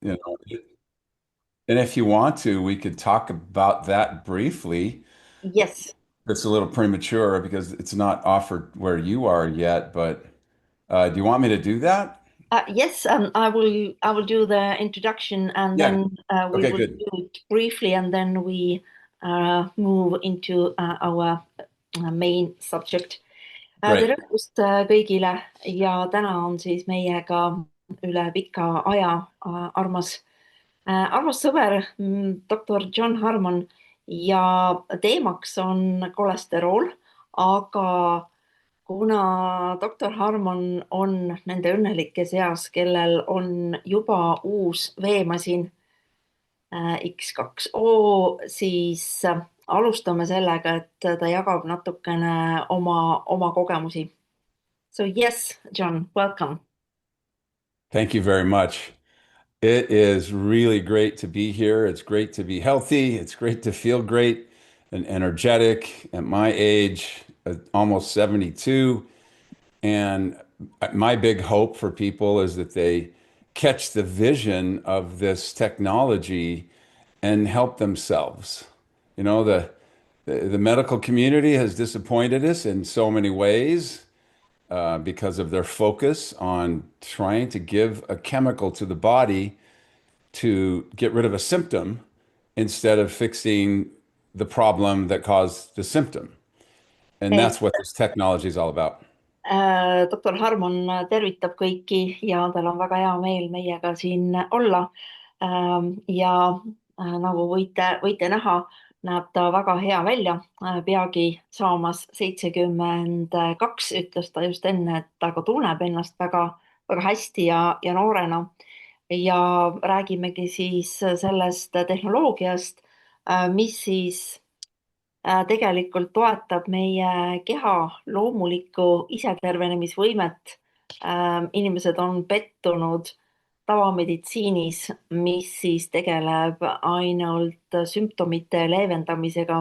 You know, and if you want to, we could talk about that briefly. Yes. It's a little premature because it's not offered where you are yet, but do you want me to do that? Yes, I will do the introduction and Yeah. then we Okay, will good. do it briefly and then we move into our main subject. Great. Tere õhtust kõigile ja täna on siis meiega üle pika aja armas, armas sõber, doktor John Harmon ja teemaks on kolesterool, aga kuna doktor Harmon on nende õnnelike seas, kellel on juba uus veemasin X2O, siis alustame sellega, et ta jagab natukene oma kogemusi. So yes, John, welcome. Thank you very much. It is really great to be here. It's great to be healthy. It's great to feel great and energetic at my age, almost 72. And my big hope for people is that they catch the vision of this technology and help themselves. You know, the medical community has disappointed us in so many ways because of their focus on trying to give a chemical to the body to get rid of a symptom instead of fixing the problem that caused the symptom. And Et that's what this technology is all about. doktor Harmon tervitab kõiki ja tal on väga hea meel meiega siin olla. Ja nagu võite näha, näeb ta väga hea välja, peagi saamas 72, ütles ta just enne, et ta ka tunneb ennast väga, väga hästi ja noorena. Ja räägimegi siis sellest tehnoloogiast, mis siis tegelikult toetab meie keha loomulikku isetervenemisvõimet. Inimesed on pettunud tavameditsiinis, mis siis tegeleb ainult sümptomite leevendamisega,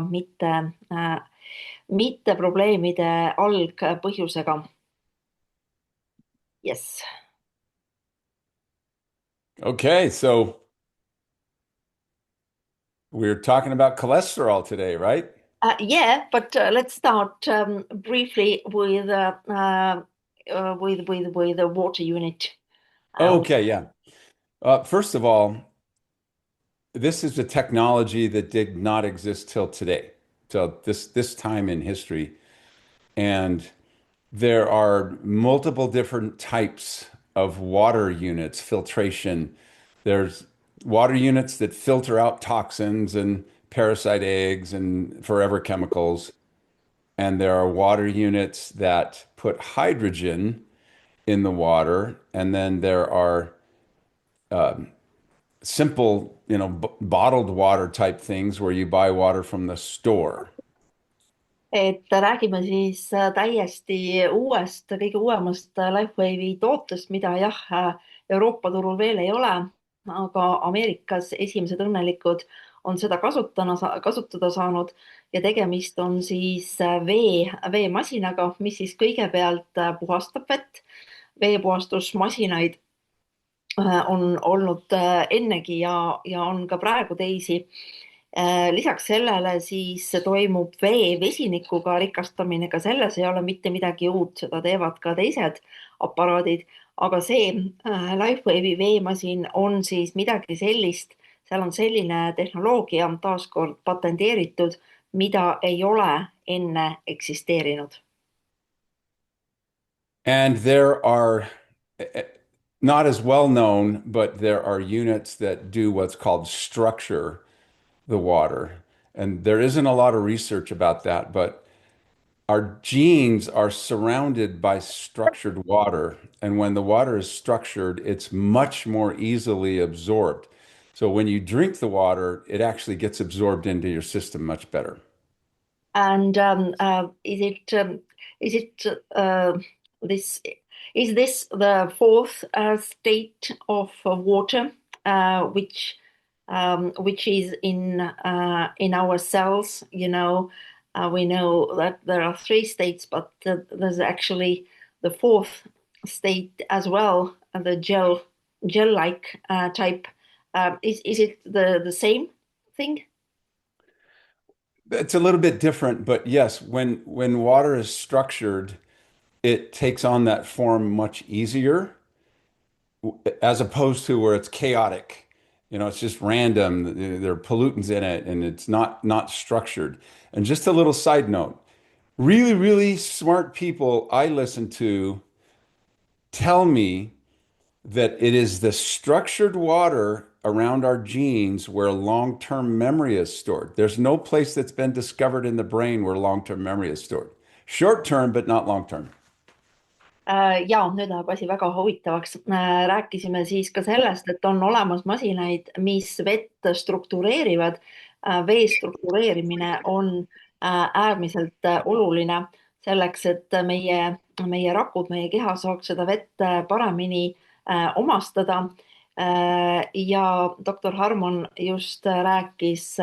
mitte probleemide algpõhjusega. Yes. Okay, so we're talking about cholesterol today, right? Yeah, but let's start briefly with the water unit. Uh, Okay, yeah. First of all, this is a technology that did not exist till today, till this time in history. And there are multiple different types of water units, filtration. There's water units that filter out toxins and parasite eggs and forever chemicals. And there are water units that put hydrogen in the water. And then there are simple, bottled water type things where you buy water from the store. et räägime siis täiesti uuest, kõige uuemast LifeWave'i tootest, mida jah, Euroopa turul veel ei ole, aga Ameerikas esimesed õnnelikud on seda kasutada saanud ja tegemist on siis veemasinaga, mis siis kõigepealt puhastab vett. Veepuhastusmasinaid on olnud ennegi ja on ka praegu teisi. Lisaks sellele siis toimub vee vesinikuga rikastamine, ka selles ei ole mitte midagi uut, seda teevad ka teised aparaadid, aga see LifeWave'i veemasin on siis midagi sellist, seal on selline tehnoloogia taaskord patenteeritud, mida ei ole enne eksisteerinud. And there are not as well known, but there are units that do what's called structure the water. And there isn't a lot of research about that, but our genes are surrounded by structured water. And when the water is structured, it's much more easily absorbed. So when you drink the water, it actually gets absorbed into your system much better. And is it this is this the fourth state of water, which is in our cells? We know that there are three states, but there's actually the fourth state as well, the gel-like type. Is it the same thing? It's a little bit different, but yes, when water is structured, it takes on that form much easier as opposed to where it's chaotic. It's just random. There are pollutants in it and it's not structured. And just a little side note, really, really smart people I listen to tell me that it is the structured water around our genes where long-term memory is stored. There's no place that's been discovered in the brain where long-term memory is stored. Short-term, but not long-term. Ja nüüd läheb asi väga huvitavaks. Rääkisime siis ka sellest, et on olemas masinaid, mis vett struktureerivad. Vee struktureerimine on äärmiselt oluline selleks, et meie rakud, meie keha saaks seda vett paremini omastada. Ja doktor Harmon just rääkis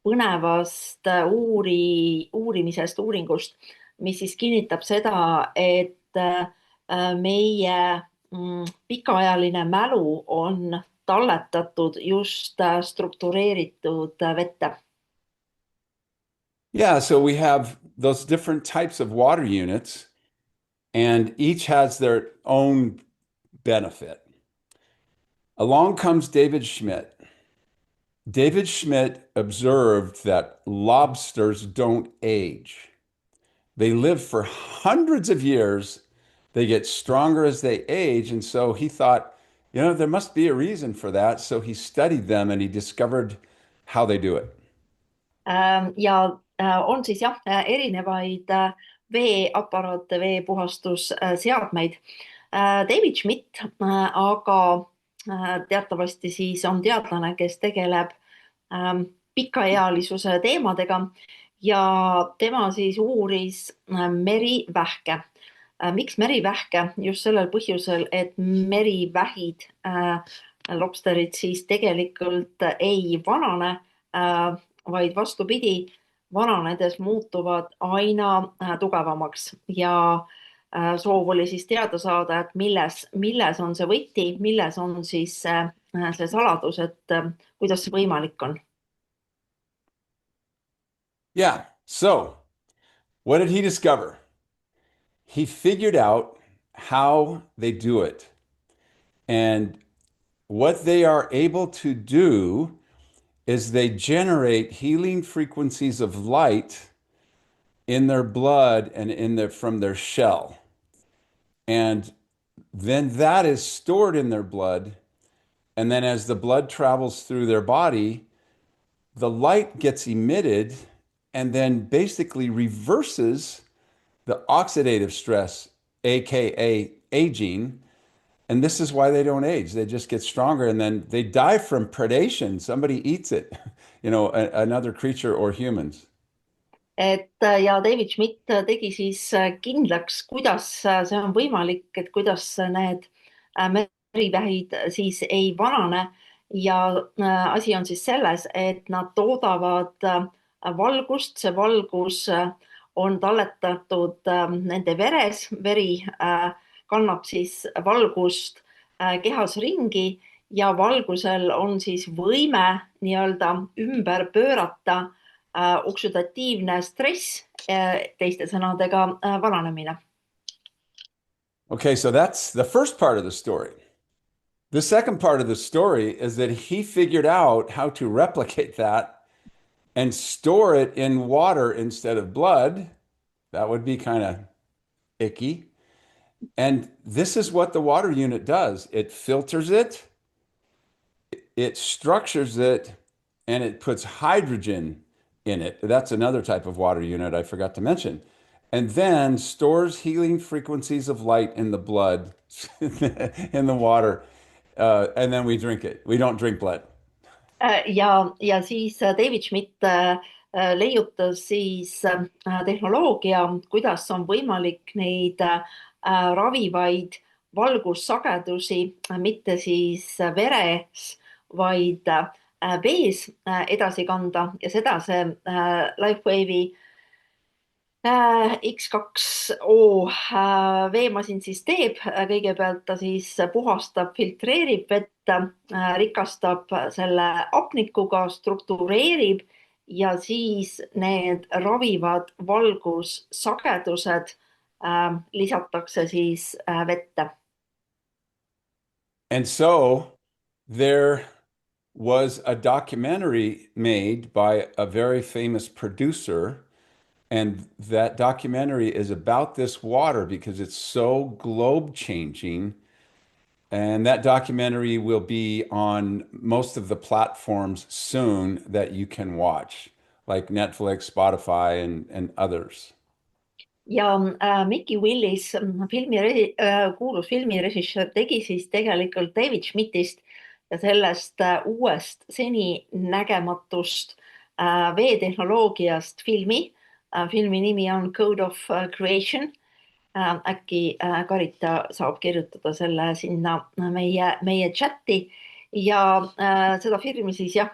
põnevast uurimisest, uuringust, mis siis kinnitab seda, et meie pikaajaline mälu on talletatud just struktureeritud vette. Yeah, so we have those different types of water units, and each has their own benefit. Along comes David Schmidt. David Schmidt observed that lobsters don't age. They live for hundreds of years. They get stronger as they age. And so he thought, there must be a reason for that. So he studied them and he discovered how they do it. Ja on siis jah, erinevaid veeaparaate, veepuhastusseadmeid. David Schmidt aga teatavasti siis on teadlane, kes tegeleb pikaealisuse teemadega ja tema siis uuris merivähke. Miks merivähke? Just sellel põhjusel, et merivähid, lobsterid siis tegelikult ei vanane, vaid vastupidi, vananedes muutuvad aina tugevamaks ja soov oli siis teada saada, et milles on see võti, milles on siis see saladus, et kuidas see võimalik on. Yeah. So what did he discover? He figured out how they do it. And what they are able to do is they generate healing frequencies of light in their blood and from their shell. And then that is stored in their blood. And then as the blood travels through their body, the light gets emitted and then basically reverses the oxidative stress, aka aging. And this is why they don't age. They just get stronger and then they die from predation. Somebody eats it, another creature or humans. Ja David Schmidt tegi siis kindlaks, kuidas see on võimalik, et kuidas need merivähid siis ei vanane ja asi on siis selles, et nad toodavad valgust, see valgus on talletatud nende veres, veri kannab siis valgust kehas ringi ja valgusel on siis võime nii-öelda ümber pöörata oksüdatiivne stress, teiste sõnadega vananemine. Okay, so that's the first part of the story. The second part of the story is that he figured out how to replicate that and store it in water instead of blood. That would be kind of icky. And this is what the water unit does. It filters it, it structures it, and it puts hydrogen in it. That's another type of water unit I forgot to mention. And then stores healing frequencies of light in the blood, in the water. And then we drink it. We don't drink blood. Ja siis David Schmidt leiutas siis tehnoloogia, kuidas on võimalik neid ravivaid valgussagedusi mitte siis veres, vaid vees edasi kanda ja seda see LifeWave'i X2O veemasin siis teeb, kõigepealt ta siis puhastab, filtreerib vett, rikastab selle hapnikuga, struktureerib ja siis need ravivad valgussagedused lisatakse siis vette. And so there was a documentary made by a very famous producer. And that documentary is about this water because it's so globe changing. And that documentary will be on most of the platforms soon that you can watch, like Netflix, Spotify, and others. Ja Mickey Willis, kuulus filmirežissöör, tegi siis tegelikult David Schmidtist ja sellest uuest seninägematust veetehnoloogiast filmi. Filmi nimi on Code of Creation. Äkki Karita saab kirjutada selle sinna meie chati ja seda filmi siis jah,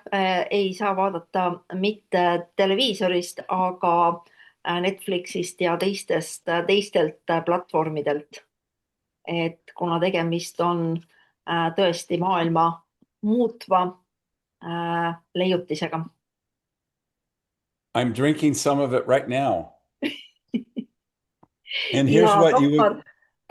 ei saa vaadata mitte televiisorist, aga Netflixist ja teistelt platvormidelt. Et kuna tegemist on tõesti maailma muutva leiutisega. I'm drinking some of it right now. And here's Ja what you would.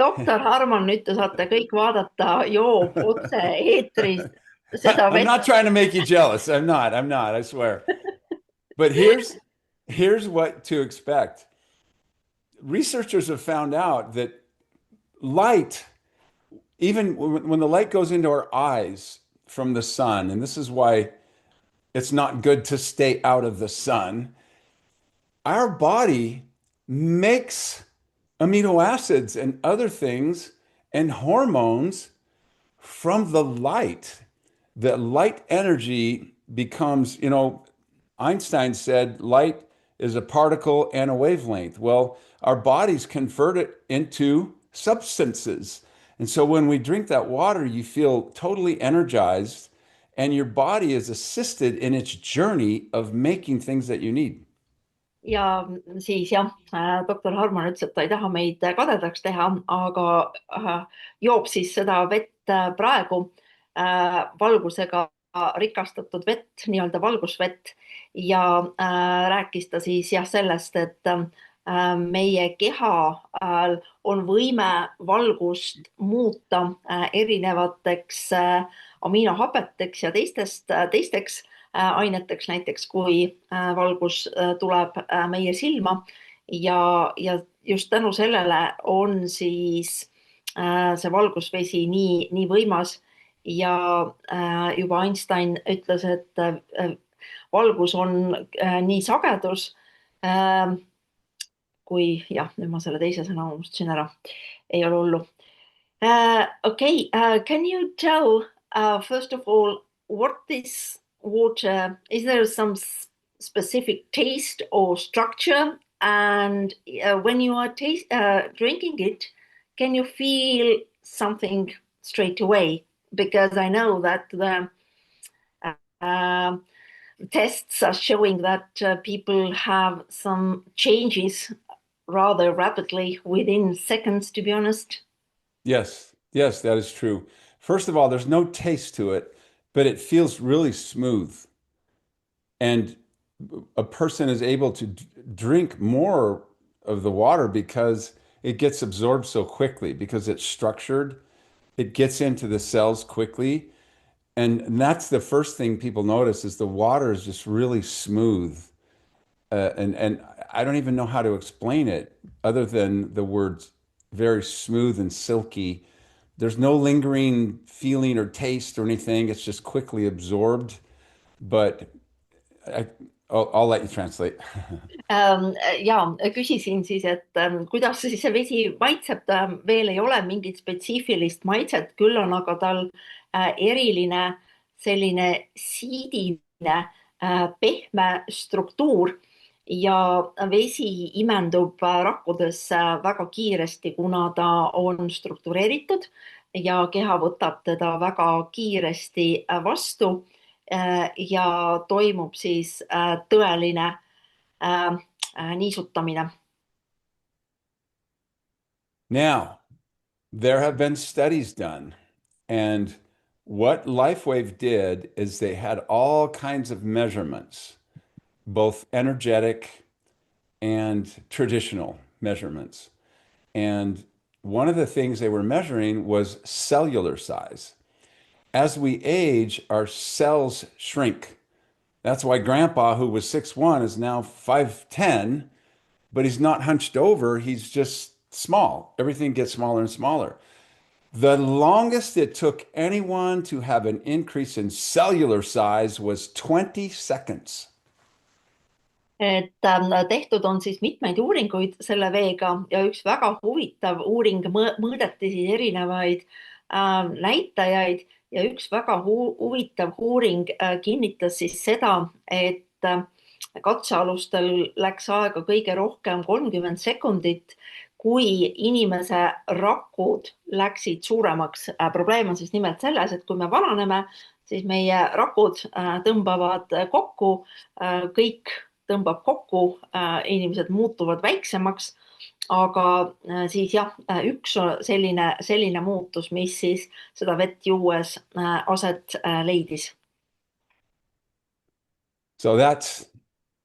doktor Harman, nüüd te saate kõik vaadata, joob otse eetrist seda I'm vett. not trying to make you jealous. I'm not, I swear. But here's what to expect. Researchers have found out that light, even when the light goes into our eyes from the sun, and this is why it's not good to stay out of the sun, our body makes amino acids and other things and hormones from the light. The light energy becomes, Einstein said light is a particle and a wavelength. Well, our bodies convert it into substances. And so when we drink that water, you feel totally energized, and your body is assisted in its journey of making things that you need. Ja siis jah, doktor Harman ütles, et ta ei taha meid kadedaks teha, aga joob siis seda vett praegu, valgusega rikastatud vett, nii-öelda valgusvett ja rääkis ta siis jah sellest, et meie kehal on võime valgust muuta erinevateks aminohapeteks ja teisteks aineteks, näiteks kui valgus tuleb meie silma ja just tänu sellele on siis see valgusvesi nii võimas ja juba Einstein ütles, et valgus on nii sagedus kui jah, nüüd ma selle teise sõna unustasin ära, ei ole hullu. Okay, can you tell first of all what this water, is there some specific taste or structure? And when you are drinking it, can you feel something straight away? Because I know that the uh, tests are showing that people have some changes rather rapidly within seconds, to be honest. Yes, that is true. First of all, there's no taste to it, but it feels really smooth. And a person is able to drink more of the water because it gets absorbed so quickly, because it's structured, it gets into the cells quickly. And that's the first thing people notice is the water is just really smooth. And I don't even know how to explain it other than the words very smooth and silky. There's no lingering feeling or taste or anything. It's just quickly absorbed. But I'll let you translate. Ja küsisin siis, et kuidas siis see vesi maitseb, ta veel ei ole mingit spetsiifilist maitset, küll on aga tal eriline selline siidine pehme struktuur ja vesi imendub rakkudesse väga kiiresti, kuna ta on struktureeritud ja keha võtab teda väga kiiresti vastu ja toimub siis tõeline niisutamine. Now, there have been studies done, and what LifeWave did is they had all kinds of measurements, both energetic and traditional measurements. And one of the things they were measuring was cellular size. As we age, our cells shrink. That's why Grandpa, who was 6'1", is now 5'10", but he's not hunched over. He's just small. Everything gets smaller and smaller. The longest it took anyone to have an increase in cellular size was 20 seconds. Tehtud on siis mitmeid uuringuid selle veega ja üks väga huvitav uuring mõõdeti siis erinevaid näitajaid ja üks väga huvitav uuring kinnitas siis seda, et katsealustel läks aega kõige rohkem 30 sekundit, kui inimese rakud läksid suuremaks. Probleem on siis nimelt selles, et kui me vananeme, siis meie rakud tõmbavad kokku, kõik tõmbab kokku, inimesed muutuvad väiksemaks, aga siis jah, üks selline muutus, mis siis seda vett juues aset leidis. So that's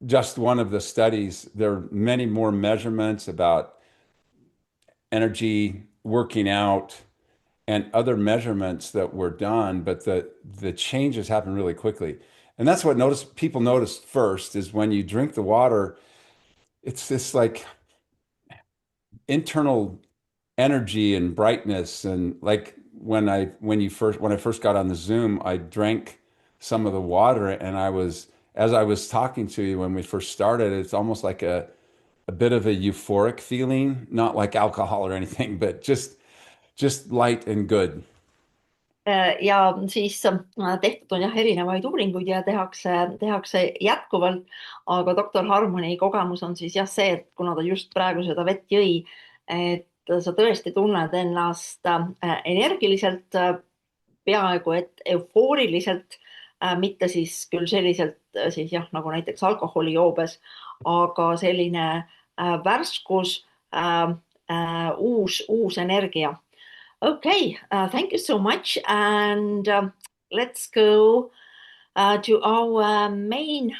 just one of the studies. There are many more measurements about energy, working out, and other measurements that were done, but the changes happen really quickly. And that's what people noticed first is when you drink the water, it's this like internal energy and brightness. And like when I first got on the Zoom, I drank some of the water, and as I was talking to you when we first started, it's almost like a bit of a euphoric feeling, not like alcohol or anything, but just light and good. Ja siis tehtud on jah erinevaid uuringuid ja tehakse jätkuvalt, aga doktor Harmoni kogemus on siis jah see, et kuna ta just praegu seda vett jõi, et sa tõesti tunned ennast energiliselt, peaaegu et eufooriliselt, mitte siis küll selliselt siis jah, nagu näiteks alkoholijoobes, aga selline värskus, uus energia. Okay, thank you so much. And let's go to our main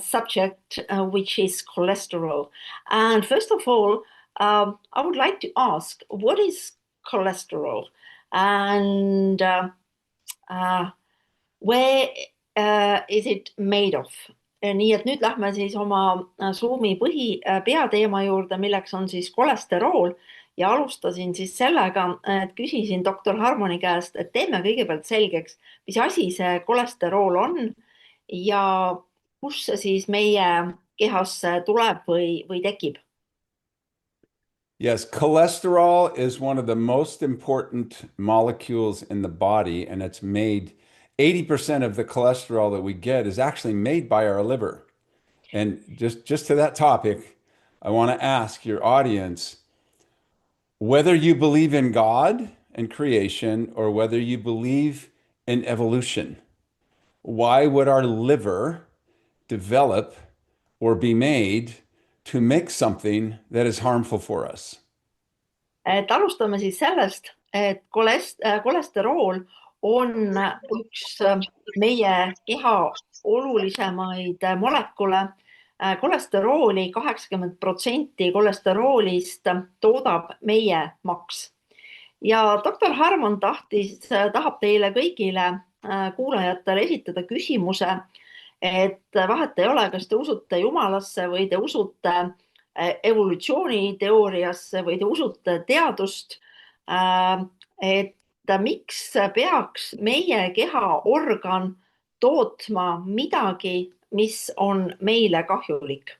subject, which is cholesterol. And first of all, I would like to ask, what is cholesterol? And uh, where is it made of? Nii et nüüd lähme siis oma Zoomi peateema juurde, milleks on siis kolesterool ja alustasin siis sellega, et küsisin doktor Harmoni käest, et teeme kõigepealt selgeks, mis asi see kolesterool on ja kus see siis meie kehasse tuleb või tekib. Yes, cholesterol is one of the most important molecules in the body, and it's made 80% of the cholesterol that we get is actually made by our liver. And just to that topic, I want to ask your audience whether you believe in God and creation or whether you believe in evolution. Why would our liver develop or be made to make something that is harmful for us? Et alustame siis sellest, et kolesterool on üks meie keha olulisemaid molekule. Kolesterooli 80% kolesteroolist toodab meie maks. Ja doktor Harmon tahab teile kõigile kuulajatele esitada küsimuse, et vahet ei ole, kas te usute Jumalasse või te usute evolutsiooniteooriasse või te usute teadust, et miks peaks meie keha organ tootma midagi, mis on meile kahjulik.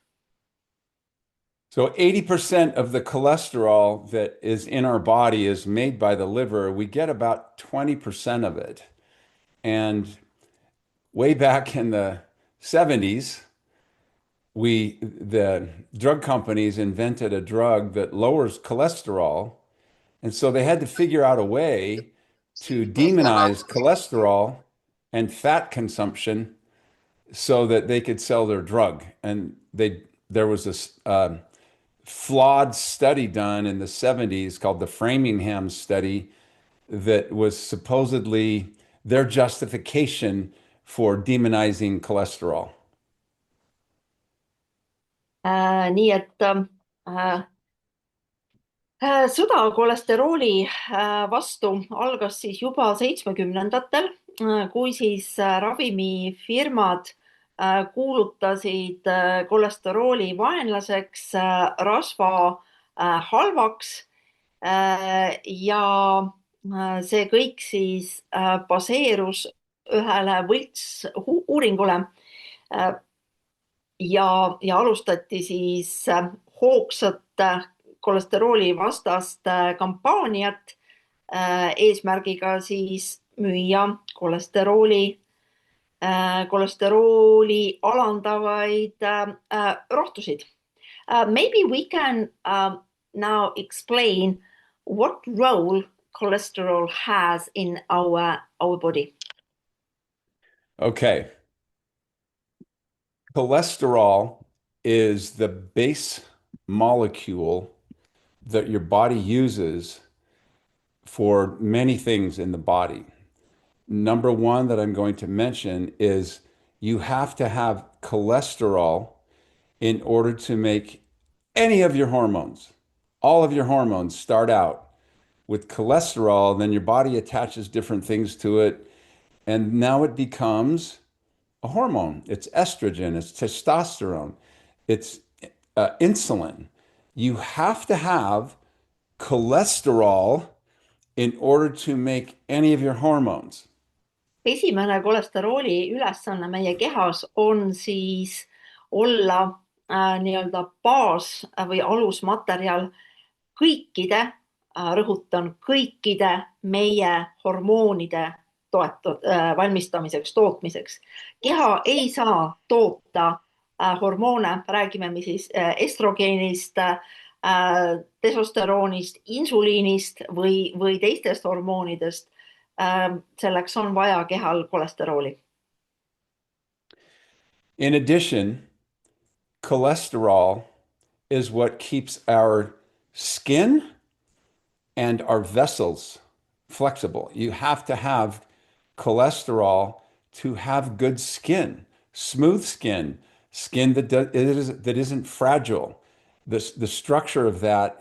So 80% of the cholesterol that is in our body is made by the liver. We get about 20% of it. And way back in the 70s, the drug companies invented a drug that lowers cholesterol. And so they had to figure out a way to demonize cholesterol and fat consumption so that they could sell their drug. And there was this flawed study done in the 70s called the Framingham study that was supposedly their justification for demonizing cholesterol. Nii et sõda kolesterooli vastu algas siis juba 70-ndatel, kui siis ravimifirmad kuulutasid kolesterooli vaenlaseks, rasva halvaks ja see kõik siis baseerus ühele võltsuuringule ja alustati siis hoogsat kolesterooli vastast kampaaniat eesmärgiga siis müüa kolesterooli alandavaid rohtusid. Maybe we can now explain what role cholesterol has in our body. Okay. Cholesterol is the base molecule that your body uses for many things in the body. Number one that I'm going to mention is you have to have cholesterol in order to make any of your hormones. All of your hormones start out with cholesterol, then your body attaches different things to it, and now it becomes a hormone. It's estrogen, it's testosterone, it's insulin. You have to have cholesterol in order to make any of your hormones. Esimene kolesterooli ülesanne meie kehas on siis olla nii-öelda baas või alusmaterjal kõikide, rõhutan, kõikide meie hormoonide valmistamiseks, tootmiseks. Keha ei saa toota hormoone, räägime me siis estrogeenist, testosteroonist, insuliinist või teistest hormoonidest. Selleks on vaja kehal kolesterooli. In addition, cholesterol is what keeps our skin and our vessels flexible. You have to have cholesterol to have good skin, smooth skin, skin that isn't fragile. The structure of that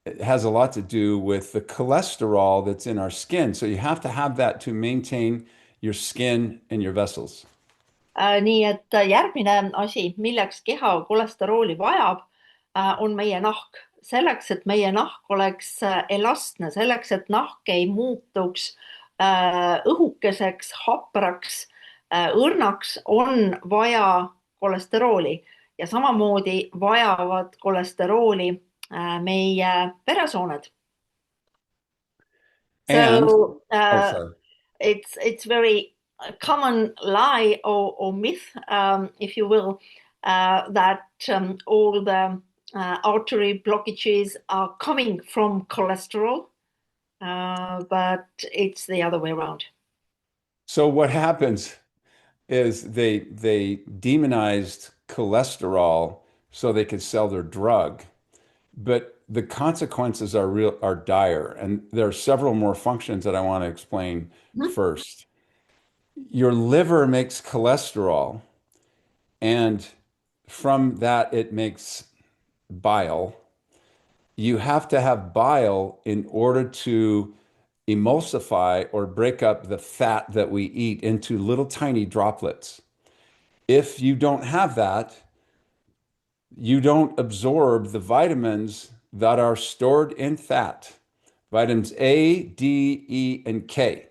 it has a lot to do with the cholesterol that's in our skin. So you have to have that to maintain your skin and your vessels. Nii et järgmine asi, milleks keha kolesterooli vajab, on meie nahk. Selleks, et meie nahk oleks elastne, selleks, et nahk ei muutuks õhukeseks, hapraks, õrnaks, on vaja kolesterooli ja samamoodi vajavad kolesterooli meie veresooned. And So sorry. it's very common lie or myth, if you will, that all the artery blockages are coming from cholesterol, but it's the other way around. So what happens is they demonized cholesterol so they could sell their drug, but the consequences are dire, and there are several more functions that I want to explain first. Your liver makes cholesterol, and from that it makes bile. You have to have bile in order to emulsify or break up the fat that we eat into little tiny droplets. If you don't have that, you don't absorb the vitamins that are stored in fat, vitamins A, D, E, and K.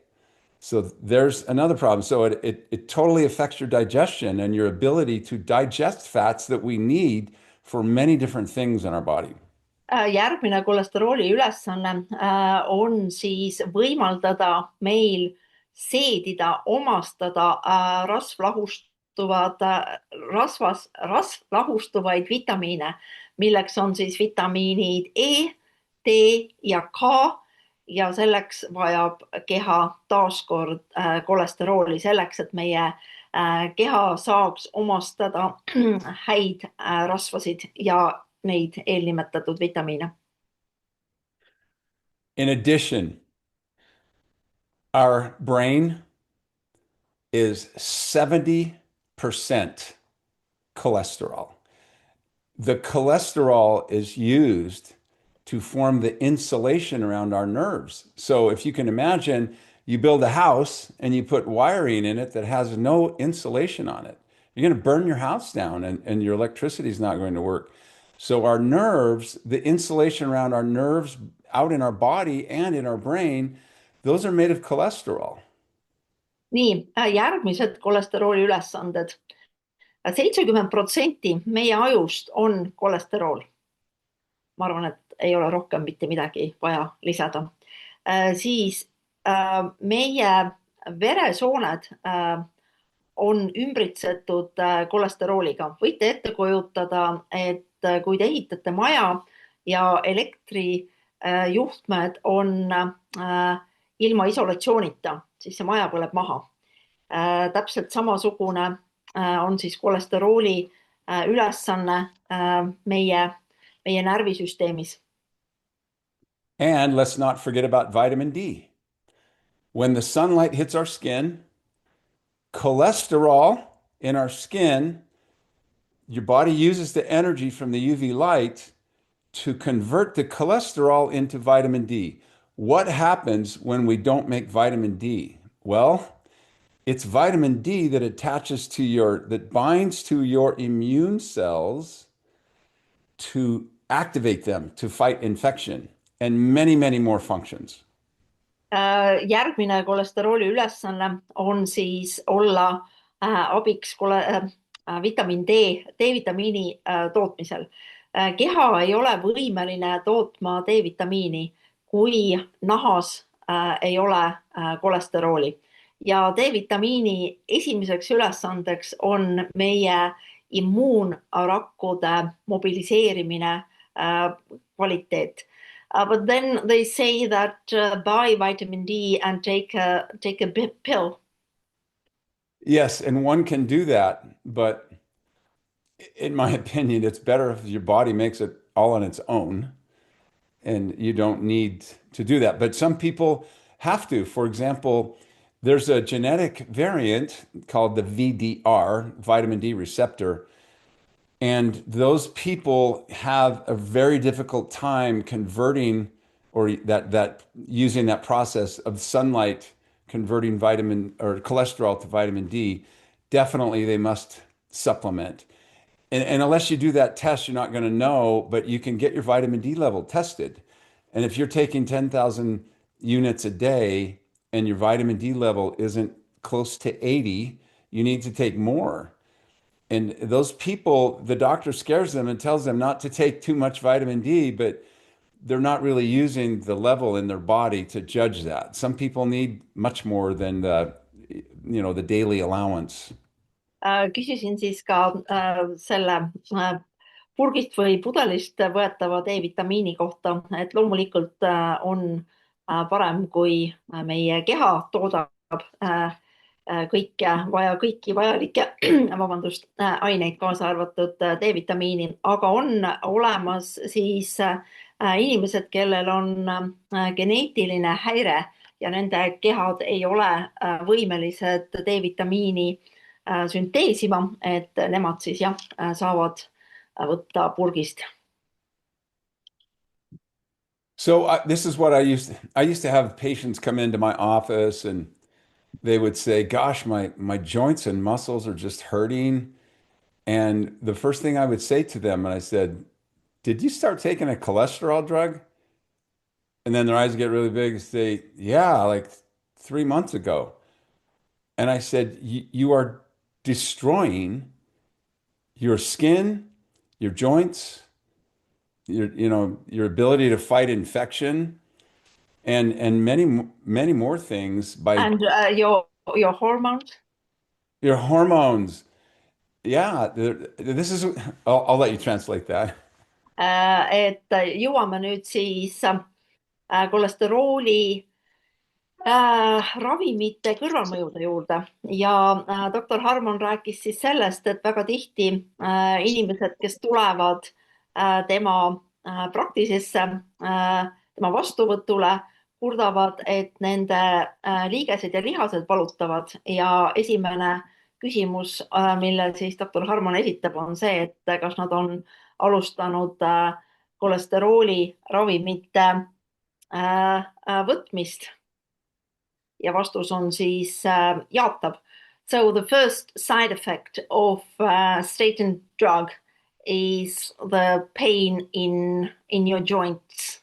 So there's another problem. So it totally affects your digestion and your ability to digest fats that we need for many different things in our body. Järgmine kolesterooli ülesanne on siis võimaldada meil seedida, omastada rasvlahustuvaid vitamiine, milleks on siis vitamiinid E, D ja K ja selleks vajab keha taaskord kolesterooli selleks, et meie keha saaks omastada häid rasvasid ja neid eelnimetatud vitamiine. In addition, our brain is 70% cholesterol. The cholesterol is used to form the insulation around our nerves. So if you can imagine, you build a house and you put wiring in it that has no insulation on it, you're going to burn your house down and your electricity is not going to work. So our nerves, the insulation around our nerves out in our body and in our brain, those are made of cholesterol. Nii, järgmised kolesterooli ülesanded. 70% meie ajust on kolesterool. Ma arvan, et ei ole rohkem mitte midagi vaja lisada. Siis meie veresooned on ümbritsetud kolesterooliga. Võite ette kujutada, et kui te ehitate maja ja elektrijuhtmed on ilma isolatsioonita, siis see maja põleb maha. Täpselt samasugune on siis kolesterooli ülesanne meie närvisüsteemis. And let's not forget about vitamin D. When the sunlight hits our skin, cholesterol in our skin, your body uses the energy from the UV light to convert the cholesterol into vitamin D. What happens when we don't make vitamin D? Well, it's vitamin D that that binds to your immune cells to activate them to fight infection and many, many more functions. Järgmine kolesterooli ülesanne on siis olla abiks vitamiin D-vitamiini tootmisel. Keha ei ole võimeline tootma D-vitamiini, kui nahas ei ole kolesterooli. Ja D-vitamiini esimeseks ülesandeks on meie immuunrakkude mobiliseerimine kvaliteet. But then they say that buy vitamin D and take a pill. Yes, and one can do that, but in my opinion, it's better if your body makes it all on its own and you don't need to do that. But some people have to. For example, there's a genetic variant called the VDR, vitamin D receptor, and those people have a very difficult time converting or that using that process of sunlight converting vitamin or cholesterol to vitamin D. Definitely they must supplement. And unless you do that test, you're not going to know, but you can get your vitamin D level tested. And if you're taking 10,000 units a day and your vitamin D level isn't close to 80, you need to take more. And those people, the doctor scares them and tells them not to take too much vitamin D, but they're not really using the level in their body to judge that. Some people need much more than the daily allowance. Küsisin siis ka selle purgist või pudelist võetava D-vitamiini kohta, et loomulikult on parem, kui meie keha toodab kõiki vajalikke aineid, kaasa arvatud D-vitamiini, aga on olemas siis inimesed, kellel on geneetiline häire ja nende kehad ei ole võimelised D-vitamiini sünteesima, et nemad siis saavad võtta purgist. So this is what I used to have patients come into my office and they would say, gosh, my joints and muscles are just hurting. And the first thing I would say to them, and I said, did you start taking a cholesterol drug? And then their eyes get really big and say, yeah, like 3 months ago. And I said, you are destroying your skin, your joints, your ability to fight infection and many more things by And your hormones? your hormones. Yeah, this is I'll let you translate that. Et jõuame nüüd siis kolesterooli ravimite kõrvalmõjude juurde ja doktor Harmon rääkis siis sellest, et väga tihti inimesed, kes tulevad tema praktisesse, tema vastuvõtule, kurdavad, et nende liigesed ja lihased valutavad ja esimene küsimus, mille siis doktor Harmon esitab, on see, et kas nad on alustanud kolesterooli ravimite võtmist ja vastus on siis jaatav. So the first side effect of statin drug is the pain in your joints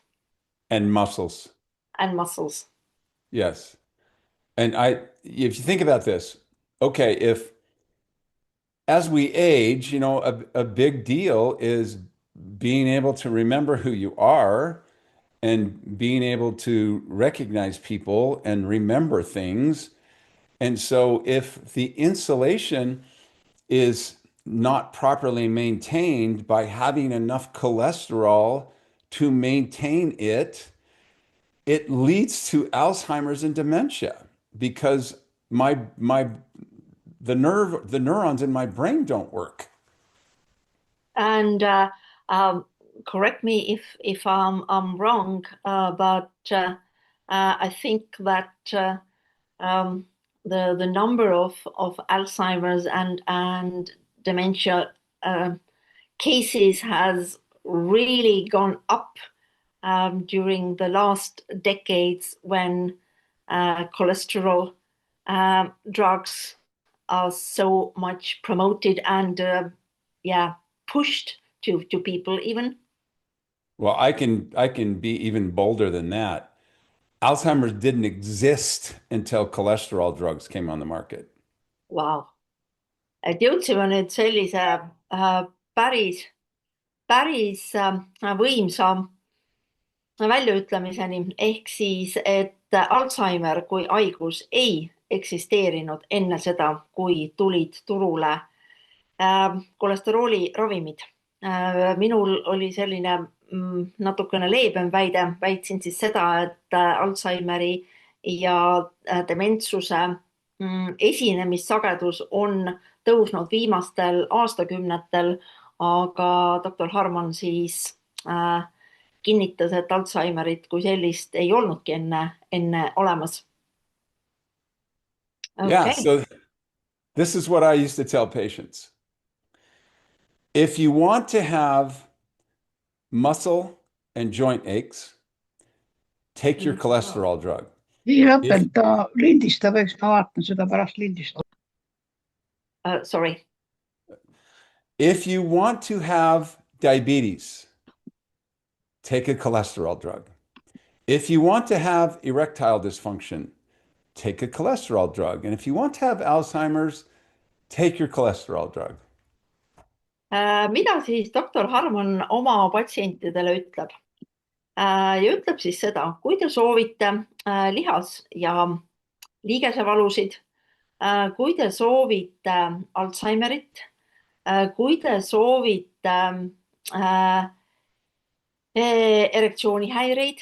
And muscles. and muscles. Yes. And if you think about this, okay, if as we age, a big deal is being able to remember who you are and being able to recognize people and remember things. And so if the insulation is not properly maintained by having enough cholesterol to maintain it, it leads to Alzheimer's and dementia because my the neurons in my brain don't work. And correct me if I'm wrong, but I think that the number of Alzheimer's and dementia cases has really gone up during the last decades when cholesterol drugs are so much promoted and yeah, pushed to people even. Well, I can be even bolder than that. Alzheimer's didn't exist until cholesterol drugs came on the market. Wow. Et jõudsime nüüd sellise päris, päris võimsa väljaütlemiseni, ehk siis, et Alzheimer kui haigus ei eksisteerinud enne seda, kui tulid turule kolesterooliravimid. Minul oli selline natukene leebem väide, väitsin siis seda, et Alžeimeri ja dementsuse esinemissagedus on tõusnud viimastel aastakümnetel, aga doktor Harmon siis kinnitas, et Alžeimerit kui sellist ei olnudki enne olemas. Yeah, Okay. so this is what I used to tell patients. If you want to have muscle and joint aches, take your cholesterol drug. Nii lõpeta, lindistab, eks ma vaatan seda pärast lindistab. Sorry. If you want to have diabetes, take a cholesterol drug. If you want to have erectile dysfunction, take a cholesterol drug. And if you want to have Alzheimer's, take your cholesterol drug. Mida siis doktor Harmon oma patsientidele ütleb? Ja ütleb siis seda, kui te soovite lihas- ja liigesevalusid, kui te soovite Alžeimerit, kui te soovite erektsioonihäireid,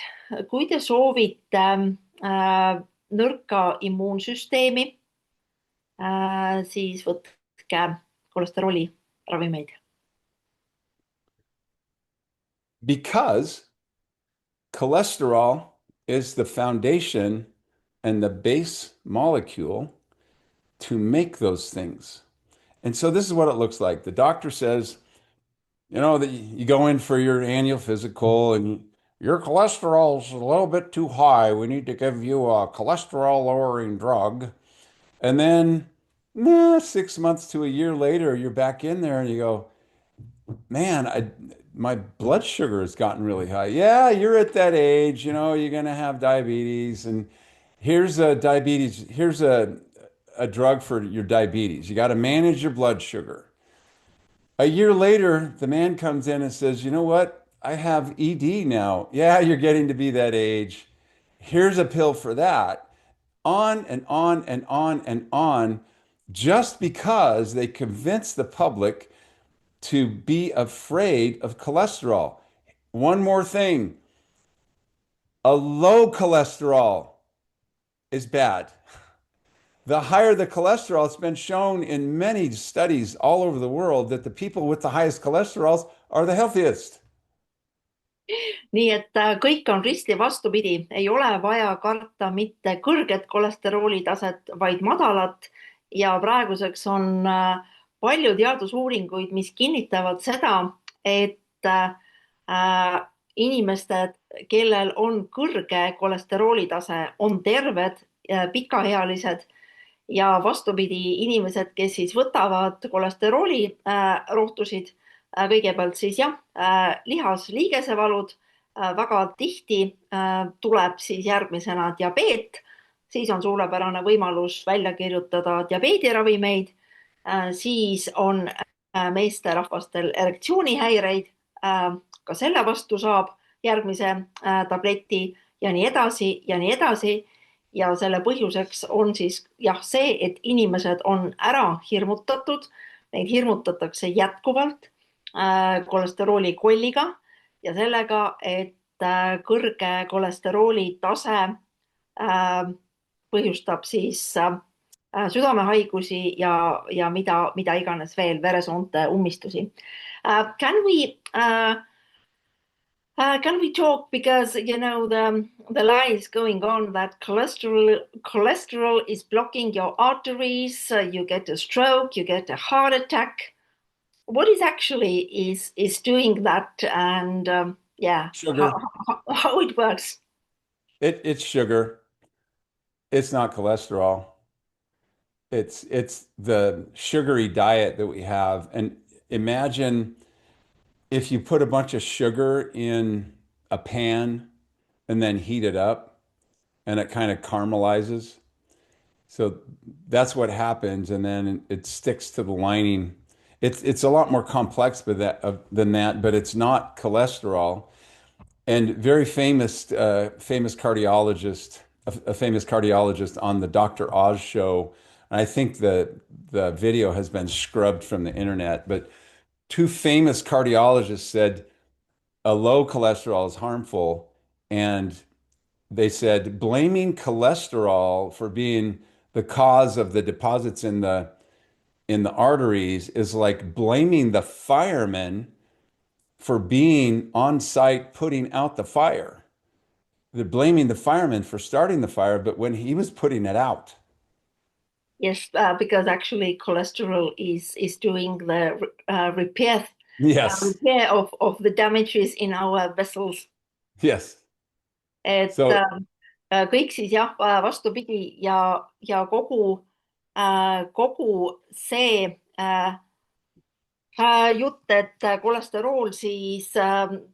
kui te soovite nõrka immuunsüsteemi, siis võtke kolesteroliravimeid. Because cholesterol is the foundation and the base molecule to make those things. And so this is what it looks like. The doctor says, that you go in for your annual physical and your cholesterol is a little bit too high. We need to give you a cholesterol lowering drug. And then 6 months to a year later, you're back in there and you go, man, my blood sugar has gotten really high. Yeah, you're at that age, you're going to have diabetes. And here's a drug for your diabetes. You got to manage your blood sugar. A year later, the man comes in and says, you know what? I have ED now. Yeah, you're getting to be that age. Here's a pill for that. On and on and on and on, just because they convince the public to be afraid of cholesterol. One more thing. A low cholesterol is bad. the higher the cholesterol, it's been shown in many studies all over the world that the people with the highest cholesterols are the healthiest. nii et kõik on risti vastupidi, ei ole vaja karta mitte kõrget kolesterooli taset, vaid madalat. ja praeguseks on palju teadusuuringuid, mis kinnitavad seda, et inimesed, kellel on kõrge kolesterooli tase, on terved, pikaealised ja vastupidi, inimesed, kes siis võtavad kolesterooli rohtusid, kõigepealt siis jah, lihas-liigesevalud, väga tihti tuleb siis järgmisena diabeet, siis on suurepärane võimalus välja kirjutada diabeediravimeid, siis on meesterahvastel erektsioonihäireid, ka selle vastu saab järgmise tableti ja nii edasi ja nii edasi. ja selle põhjuseks on siis jah see, et inimesed on ära hirmutatud, neid hirmutatakse jätkuvalt kolesterooli kolliga ja sellega, et kõrge kolesterooli tase põhjustab siis südamehaigusi ja mida iganes veel, veresoonte ummistusi. Can we talk, because the lie is going on that cholesterol is blocking your arteries, you get a stroke, you get a heart attack. What is actually is doing that, and Sugar. how it works? It's sugar. It's not cholesterol. It's the sugary diet that we have. And imagine if you put a bunch of sugar in a pan and then heat it up and it kind of caramelizes. So that's what happens, and then it sticks to the lining. It's a lot more complex than that, but it's not cholesterol. And very famous cardiologist, a famous cardiologist on the Dr. Oz show. And I think the video has been scrubbed from the internet, but two famous cardiologists said a low cholesterol is harmful, and they said blaming cholesterol for being the cause of the deposits in the arteries is like blaming the firemen for being on site putting out the fire. They're blaming the fireman for starting the fire, but when he was putting it out. Yes, because actually cholesterol is doing the repair of the damages in our vessels. Yes. Et kõik siis jah, vastupidi ja kogu see jutt, et kolesterool siis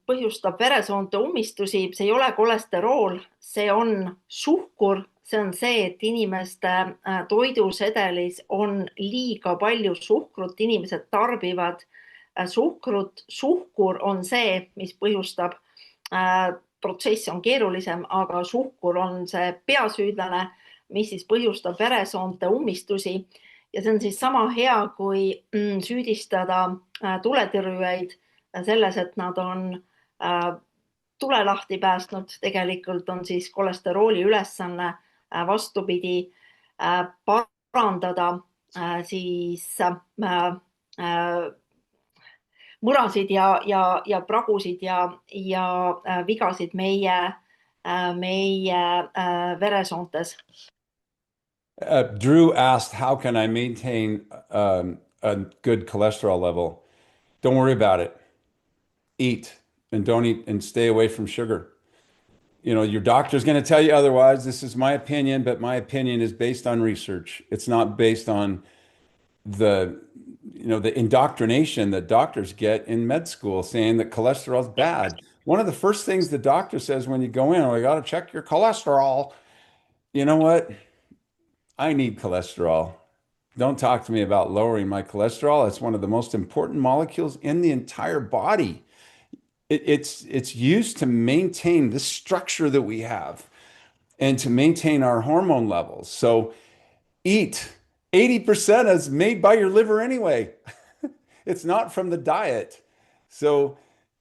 põhjustab veresoonte ummistusi, see ei ole kolesterool, see on suhkur. See on see, et inimeste toidusedelis on liiga palju suhkrut, inimesed tarbivad suhkrut. Suhkur on see, mis põhjustab, protsess on keerulisem, aga suhkur on see peasüüdlane, mis siis põhjustab veresoonte ummistusi. Ja see on siis sama hea, kui süüdistada tuletõrjujaid selles, et nad on tule lahti päästnud. Tegelikult on siis kolesterooli ülesanne vastupidi parandada siis mõrasid ja pragusid ja vigasid meie veresoontes. Drew asked, how can I maintain a good cholesterol level? Don't worry about it. Eat and don't eat and stay away from sugar. Your doctor's going to tell you otherwise. This is my opinion, but my opinion is based on research. It's not based on the indoctrination that doctors get in med school saying that cholesterol is bad. One of the first things the doctor says when you go in, we got to check your cholesterol. You know what? I need cholesterol. Don't talk to me about lowering my cholesterol. It's one of the most important molecules in the entire body. It's used to maintain the structure that we have and to maintain our hormone levels. So eat. 80% is made by your liver anyway. It's not from the diet. So,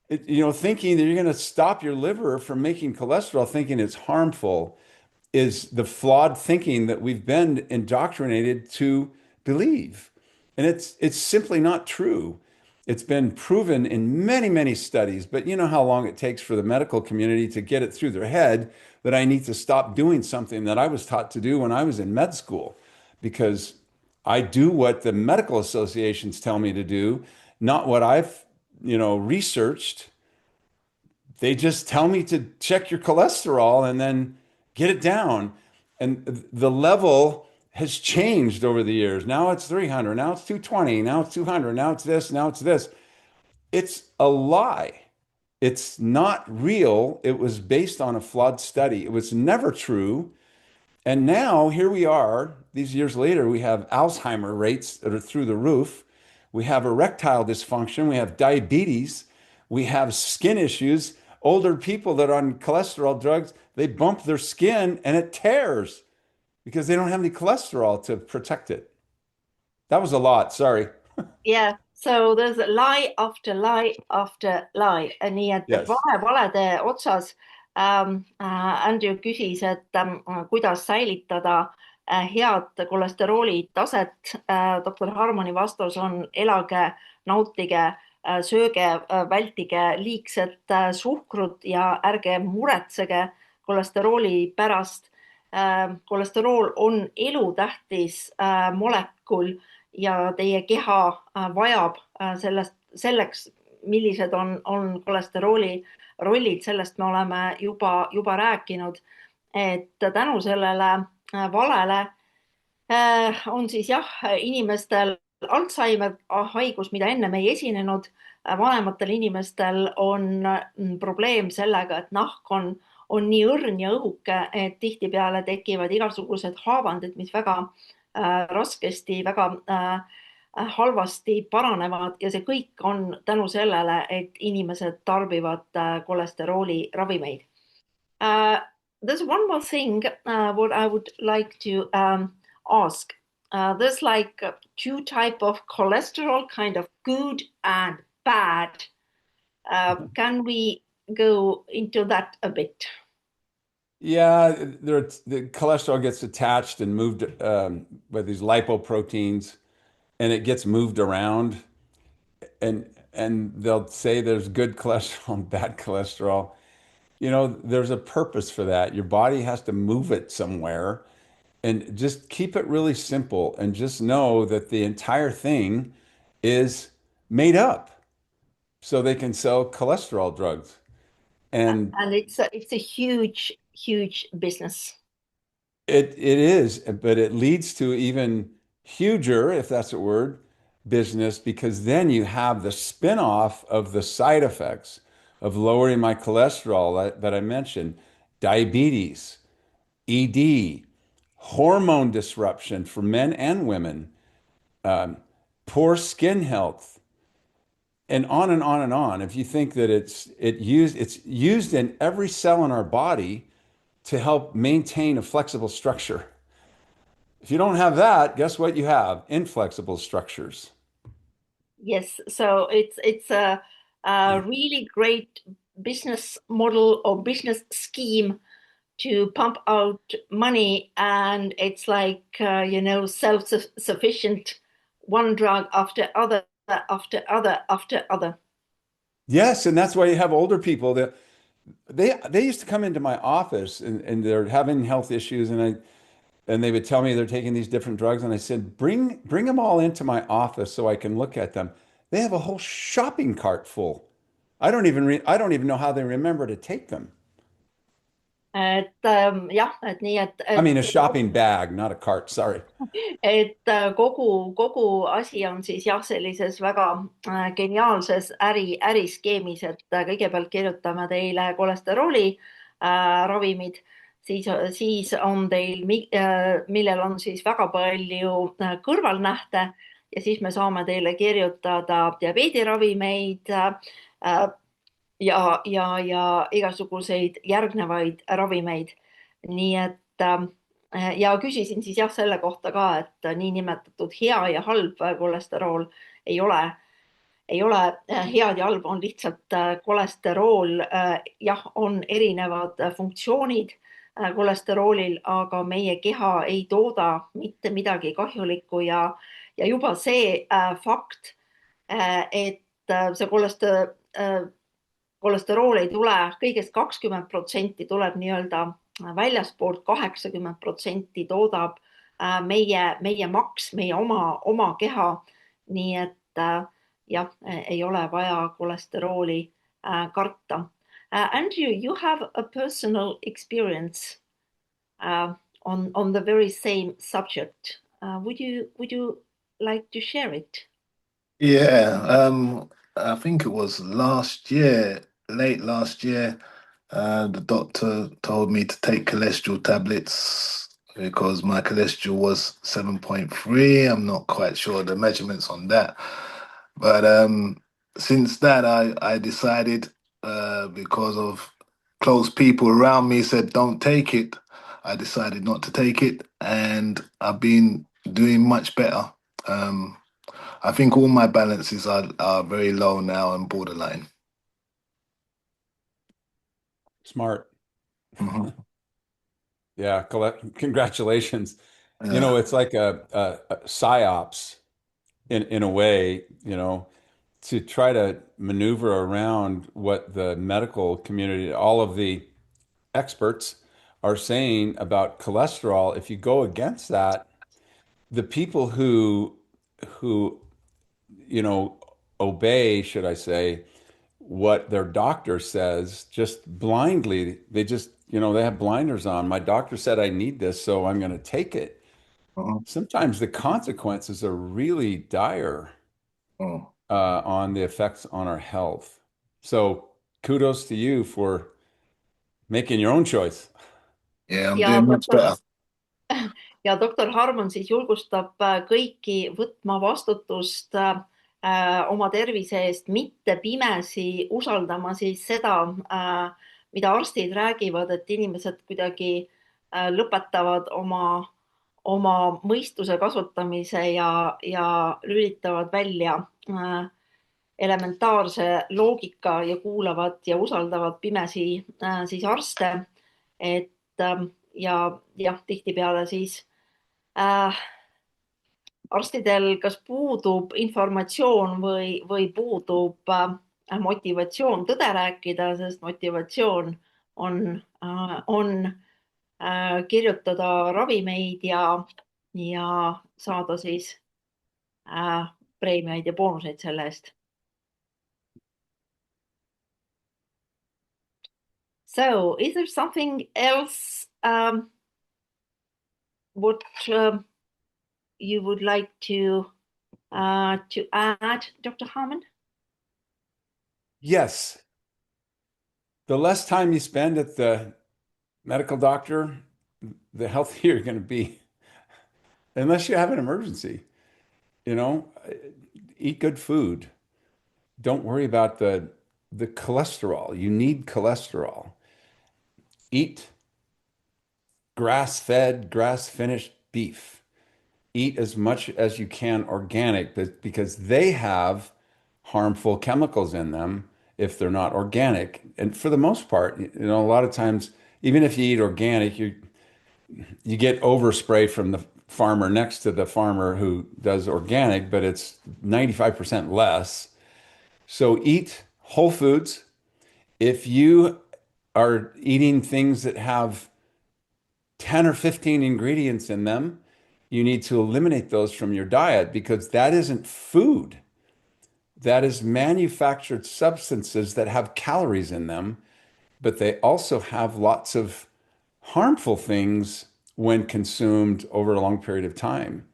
thinking that you're going to stop your liver from making cholesterol, thinking it's harmful, is the flawed thinking that we've been indoctrinated to believe. And it's simply not true. It's been proven in many, many studies, but you know how long it takes for the medical community to get it through their head that I need to stop doing something that I was taught to do when I was in med school, because I do what the medical associations tell me to do, not what I've, researched. They just tell me to check your cholesterol and then get it down. And the level has changed over the years. Now it's 300, now it's 220, now it's 200, now it's this, now it's this. It's a lie. It's not real. It was based on a flawed study. It was never true. And now here we are, these years later, we have Alzheimer rates that are through the roof. We have erectile dysfunction. We have diabetes. We have skin issues. Older people that are on cholesterol drugs, they bump their skin and it tears because they don't have any cholesterol to protect it. That was a lot. Sorry. Yeah, so there's a lie after lie after lie. Nii et Yes. valede otsas Andrew küsis, et kuidas säilitada head kolesterooli taset. Doktor Harmoni vastus on elage, nautige, sööge, vältige liigset suhkrut ja ärge muretsege kolesterooli pärast. Kolesterool on elutähtis molekul ja teie keha vajab selleks, millised on kolesterooli rollid, sellest me oleme juba rääkinud, et tänu sellele valele on siis jah, inimestel Alzheimer haigus, mida ennem ei esinenud, vanematel inimestel on probleem sellega, et nahk on nii õrn ja õhuke, et tihtipeale tekivad igasugused haavandid, mis väga raskesti, väga halvasti paranevad ja see kõik on tänu sellele, et inimesed tarbivad kolesterooli ravimeid. There's one more thing what I would like to ask. There's like two type of cholesterol, kind of good and bad. Can we go into that a bit? Yeah, the cholesterol gets attached and moved by these lipoproteins, and it gets moved around, and they'll say there's good cholesterol and bad cholesterol. There's a purpose for that. Your body has to move it somewhere, and just keep it really simple, and just know that the entire thing is made up so they can sell cholesterol drugs. And And it's a huge business. it is, but it leads to even huger, if that's a word, business, because then you have the spin-off of the side effects of lowering my cholesterol that I mentioned, diabetes, ED, hormone disruption for men and women, poor skin health, and on and on and on. If you think that it's used in every cell in our body to help maintain a flexible structure. If you don't have that, guess what you have? Inflexible structures. Yes, so it's a really great business model or business scheme to pump out money, and it's like self-sufficient, one drug after other, after other, after other. Yes, and that's why you have older people that they used to come into my office and they're having health issues, and they would tell me they're taking these different drugs, and I said, bring them all into my office so I can look at them. They have a whole shopping cart full. I don't even know how they remember to take them. Et jah, et nii, I mean, a shopping bag, not a cart, sorry. et kogu asi on siis jah, sellises väga geniaalses äriskeemis, et kõigepealt kirjutame teile kolesterooli ravimid, siis on teil, millel on siis väga palju kõrvalnähte, ja siis me saame teile kirjutada diabeediravimeid ja igasuguseid järgnevaid ravimeid. Nii et ja küsisin siis jah selle kohta ka, et niinimetatud hea ja halb kolesterool ei ole head ja halb, on lihtsalt kolesterool. Jah, on erinevad funktsioonid. kolesteroolil, aga meie keha ei tooda mitte midagi kahjulikku ja juba see fakt, et see kolesterool ei tule kõigest 20% tuleb nii-öelda väljaspoolt, 80% toodab meie maks, meie oma keha. nii et jah, ei ole vaja kolesterooli karta. Andrew, you have a personal experience on the very same subject. Would you like to share it? Yeah, I think it was last year, late last year, the doctor told me to take cholesterol tablets because my cholesterol was 7.3. I'm not quite sure the measurements on that. But since that, I decided, because of close people around me said don't take it, I decided not to take it, and I've been doing much better. Um, I think all my balances are very low now and borderline. Smart. Mhm. Yeah, congratulations. You Yeah. know, it's like a psyops in a way, you know, to try to maneuver around what the medical community, all of the experts are saying about cholesterol. If you go against that, the people who you know obey, should I say, what their doctor says just blindly, they just, you know, they have blinders on. My doctor said I need this, so I'm going to take it. Mhm. Sometimes the consequences are really dire Mhm. on the effects on our health. So kudos to you for making your own choice. Yeah, I'm ja doing much doktor better. ja doktor Harmon siis julgustab kõiki võtma vastutust oma tervise eest, mitte pimesi usaldama siis seda, mida arstid räägivad, et inimesed kuidagi lõpetavad oma mõistuse kasutamise ja lülitavad välja elementaarse loogika ja kuulavad ja usaldavad pimesi siis arste. et ja jah, tihtipeale siis arstidel kas puudub informatsioon või puudub motivatsioon tõde rääkida, sest motivatsioon on kirjutada ravimeid ja saada siis preemiaid ja boonuseid selle eest. So, is there something else what you would like to add, Dr. Harmon? Yes, the less time you spend at the medical doctor, the healthier you're going to be, unless you have an emergency. You know, eat good food. Don't worry about the cholesterol. You need cholesterol. Eat grass-fed, grass-finished beef. Eat as much as you can organic, because they have harmful chemicals in them if they're not organic. And for the most part, you know, a lot of times, even if you eat organic, you get overspray from the farmer next to the farmer who does organic, but it's 95% less. So eat whole foods. If you are eating things that have 10 or 15 ingredients in them, you need to eliminate those from your diet because that isn't food. That is manufactured substances that have calories in them, but they also have lots of harmful things when consumed over a long period of time.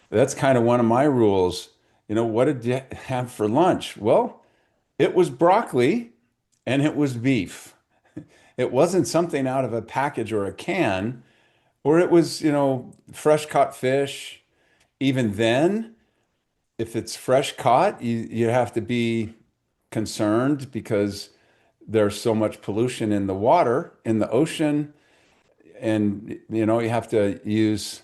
That's kind of one of my rules. You know, what did you have for lunch? Well, it was broccoli and it was beef. It wasn't something out of a package or a can, or it was, you know, fresh caught fish. Even then, if it's fresh caught, you have to be concerned because there's so much pollution in the water, in the ocean, and you know, you have to use,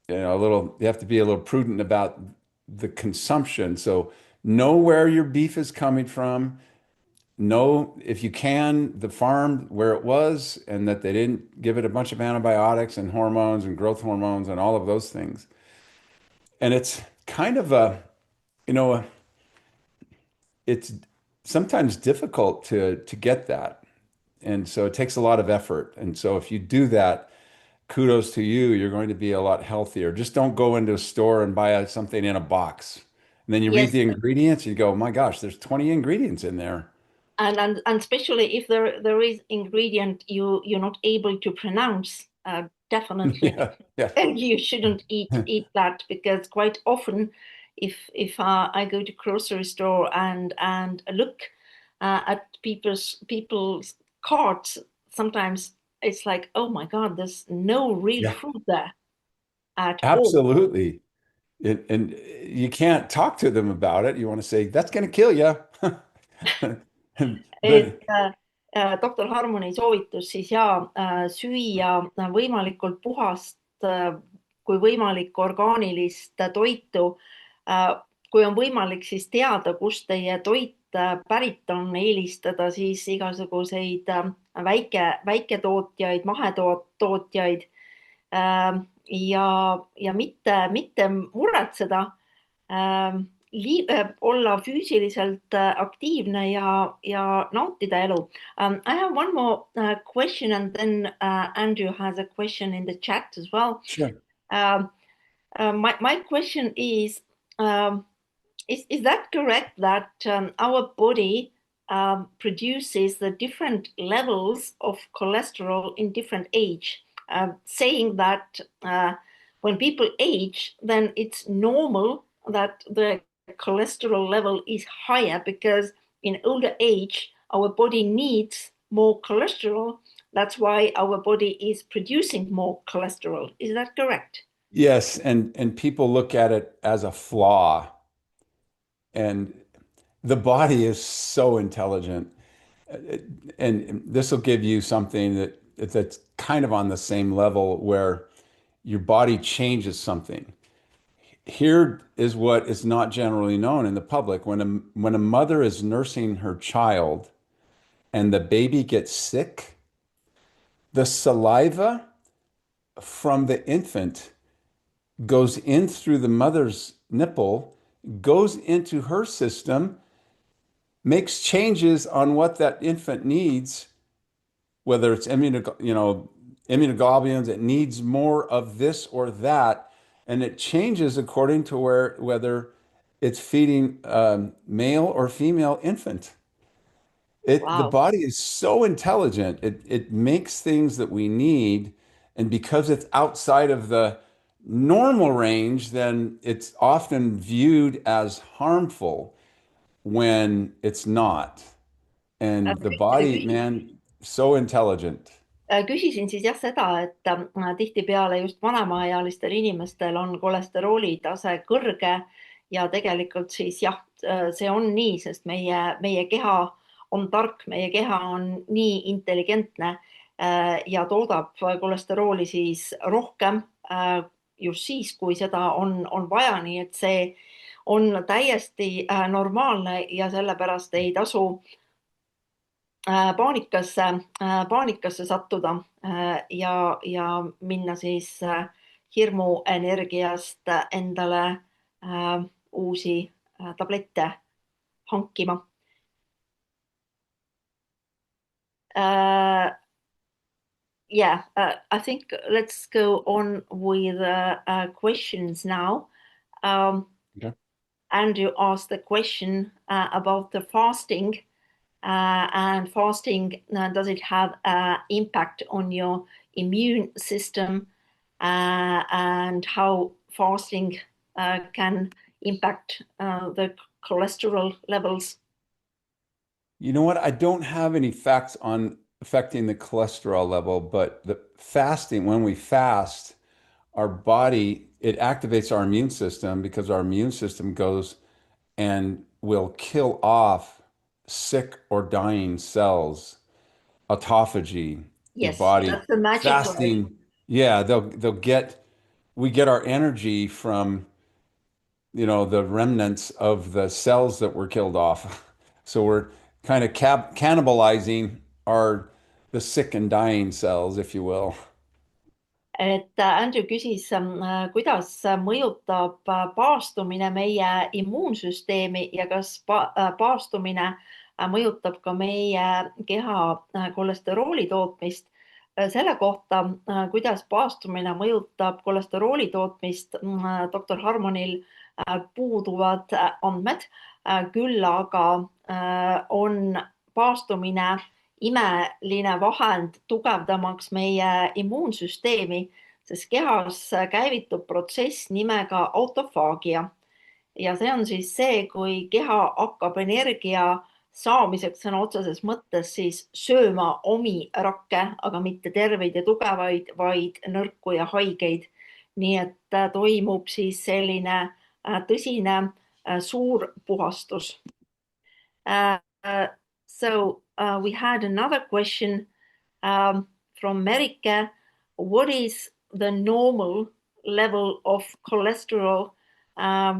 you know, a little, you have to be a little prudent about the consumption. So know where your beef is coming from. know if you can the farm where it was and that they didn't give it a bunch of antibiotics and hormones and growth hormones and all of those things. And it's kind of you know, it's sometimes difficult to get that. And so it takes a lot of effort. And so if you do that, kudos to you, you're going to be a lot healthier. Just don't go into a store and buy something in a box. And then you read Yes, the ingredients, you go, my gosh, there's 20 ingredients in there. and especially if there is ingredient you're not able to pronounce, definitely Yeah, yeah. you shouldn't eat that, because quite often if I go to grocery store and look at people's carts, sometimes it's like, oh my God, there's no real Yeah, food there at all. absolutely. And you can't talk to them about it. You want to say, that's going to kill you. Et But doktor Harmoni soovitus siis ja süüa võimalikult puhast, kui võimalik, orgaanilist toitu. Kui on võimalik, siis teada, kust teie toit pärit on, eelistada siis igasuguseid väiketootjaid, mahetootjaid, ja mitte muretseda, olla füüsiliselt aktiivne ja nautida elu. I have one more question, and then Andrew has a question in the chat as well. sure. Um, my question um, is that correct that our body produces the different levels of cholesterol in different age? Saying that when people age, then it's normal that the cholesterol level is higher, because in older age, our body needs more cholesterol. That's why our body is producing more cholesterol. Is that correct? Yes, and people look at it as a flaw, and the body is so intelligent. And this will give you something that's kind of on the same level where your body changes something. Here is what is not generally known in the public. When a mother is nursing her child and the baby gets sick, the saliva from the infant goes in through the mother's nipple, goes into her system, makes changes on what that infant needs, whether it's immunoglobulins, it needs more of this or that, and it changes according to whether it's feeding male or female infant. The Wow. body is so intelligent. It makes things that we need, and because it's outside of the normal range, then it's often viewed as harmful when it's not. And the body, man, so intelligent. Küsisin siis jah seda, et tihtipeale just vanemaealistel inimestel on kolesterooli tase kõrge, ja tegelikult siis jah, see on nii, sest meie keha on tark, meie keha on nii intelligentne ja toodab kolesterooli siis rohkem just siis, kui seda on vaja, nii et see on täiesti normaalne ja sellepärast ei tasu paanikasse, paanikasse sattuda ja minna siis hirmuenergiast endale uusi tablette hankima. Yeah, I think let's go on with questions now. Okay. Andrew asked the question about the fasting. And fasting, does it have impact on your immune system, and how fasting can impact the cholesterol levels? You know what? I don't have any facts on affecting the cholesterol level, but the fasting, when we fast, our body, it activates our immune system because our immune system goes and will kill off sick or dying cells, autophagy, your Yes, body that's the magic word. fasting. Yeah, we get our energy from, the remnants of the cells that were killed off. So we're kind of cannibalizing the sick and dying cells, if you will. et Andrew küsis, kuidas mõjutab paastumine meie immuunsüsteemi ja kas paastumine mõjutab ka meie keha kolesterooli tootmist. Selle kohta, kuidas paastumine mõjutab kolesterooli tootmist, doktor Harmonil puuduvad andmed, küll aga on paastumine imeline vahend tugevdamaks meie immuunsüsteemi, sest kehas käivitub protsess nimega autofaagia. Ja see on siis see, kui keha hakkab energia saamiseks sõna otseses mõttes siis sööma omi rakke, aga mitte terveid ja tugevaid, vaid nõrku ja haigeid. Nii et toimub siis selline tõsine suur puhastus. So we had another question from Merike. What is the normal level of cholesterol?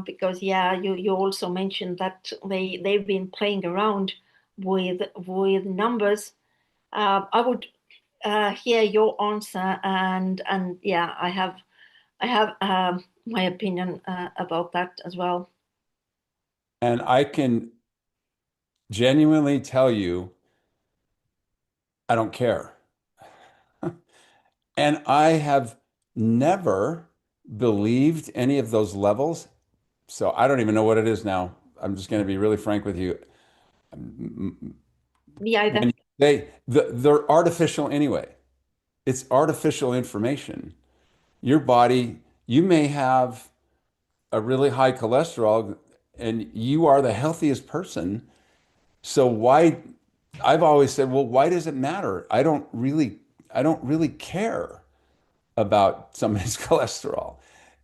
Because you also mentioned that they've been playing around with numbers. I would hear your answer, and I have my opinion about that as well. And I can genuinely tell you, I don't care. And I have never believed any of those levels. So I don't even know what it is now. I'm just going to be really frank with you. Yeah, They're artificial anyway. It's artificial information. Your body, you may have a really high cholesterol and you are the healthiest person. So why, I've always said, well, why does it matter? I don't really care about somebody's cholesterol.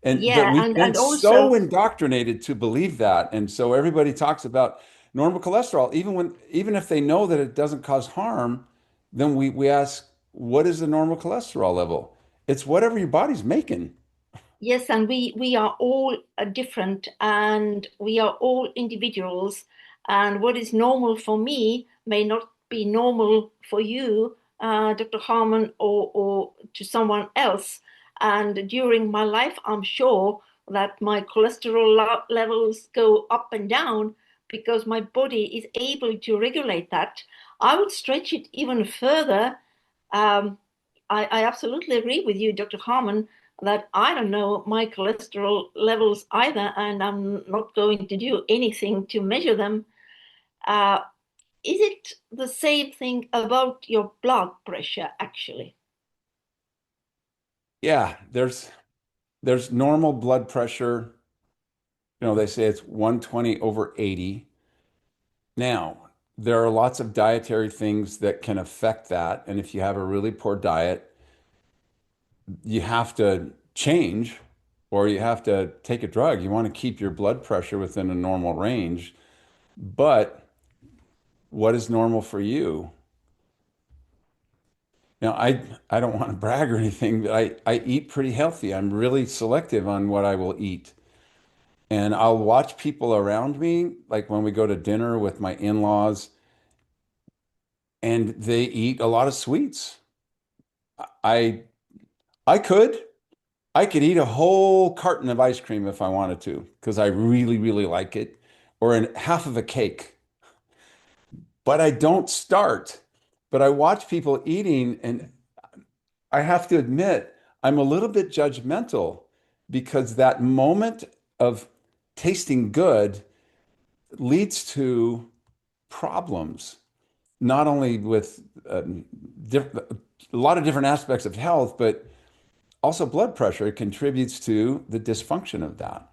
But we've been also so indoctrinated to believe that. And so everybody talks about normal cholesterol, even if they know that it doesn't cause harm, then we ask, what is the normal cholesterol level? It's whatever your body's making. Yes, and we are all different, and we are all individuals. And what is normal for me may not be normal for you, Dr. Harmon, or to someone else. And during my life, I'm sure that my cholesterol levels go up and down because my body is able to regulate that. I would stretch it even further. I absolutely agree with you, Dr. Harmon, that I don't know my cholesterol levels either, and I'm not going to do anything to measure them. Is it the same thing about your blood pressure, actually? Yeah, there's normal blood pressure. You know, they say it's 120 over 80. Now, there are lots of dietary things that can affect that. And if you have a really poor diet, you have to change or you have to take a drug. You want to keep your blood pressure within a normal range. But what is normal for you? Now, I don't want to brag or anything, but I eat pretty healthy. I'm really selective on what I will eat. And I'll watch people around me, like when we go to dinner with my in-laws, and they eat a lot of sweets. I I could I could eat a whole carton of ice cream if I wanted to, because I really, really like it, or half of a cake. But I don't start. But I watch people eating, and I have to admit, I'm a little bit judgmental because that moment of tasting good leads to problems, not only with a lot of different aspects of health, but also blood pressure. It contributes to the dysfunction of that.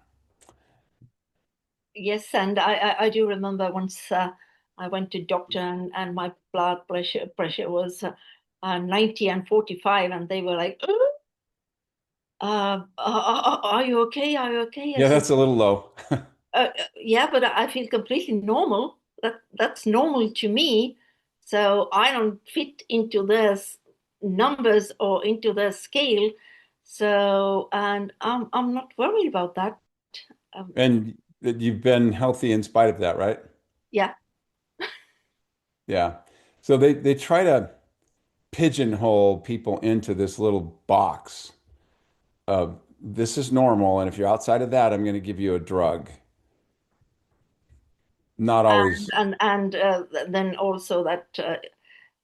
Yes, and I do remember once I went to doctor and my blood pressure was 90 and 45, and they were like, are you okay? Are you okay? I Yeah, said, that's a little low. yeah, but I feel completely normal. That's normal to me. So I don't fit into this numbers or into the scale. So, and I'm not worried about that. Um, And you've been healthy in spite of that, right? yeah. Yeah. So they try to pigeonhole people into this little box of this is normal, and if you're outside of that, I'm going to give you a drug. Not always. And then also that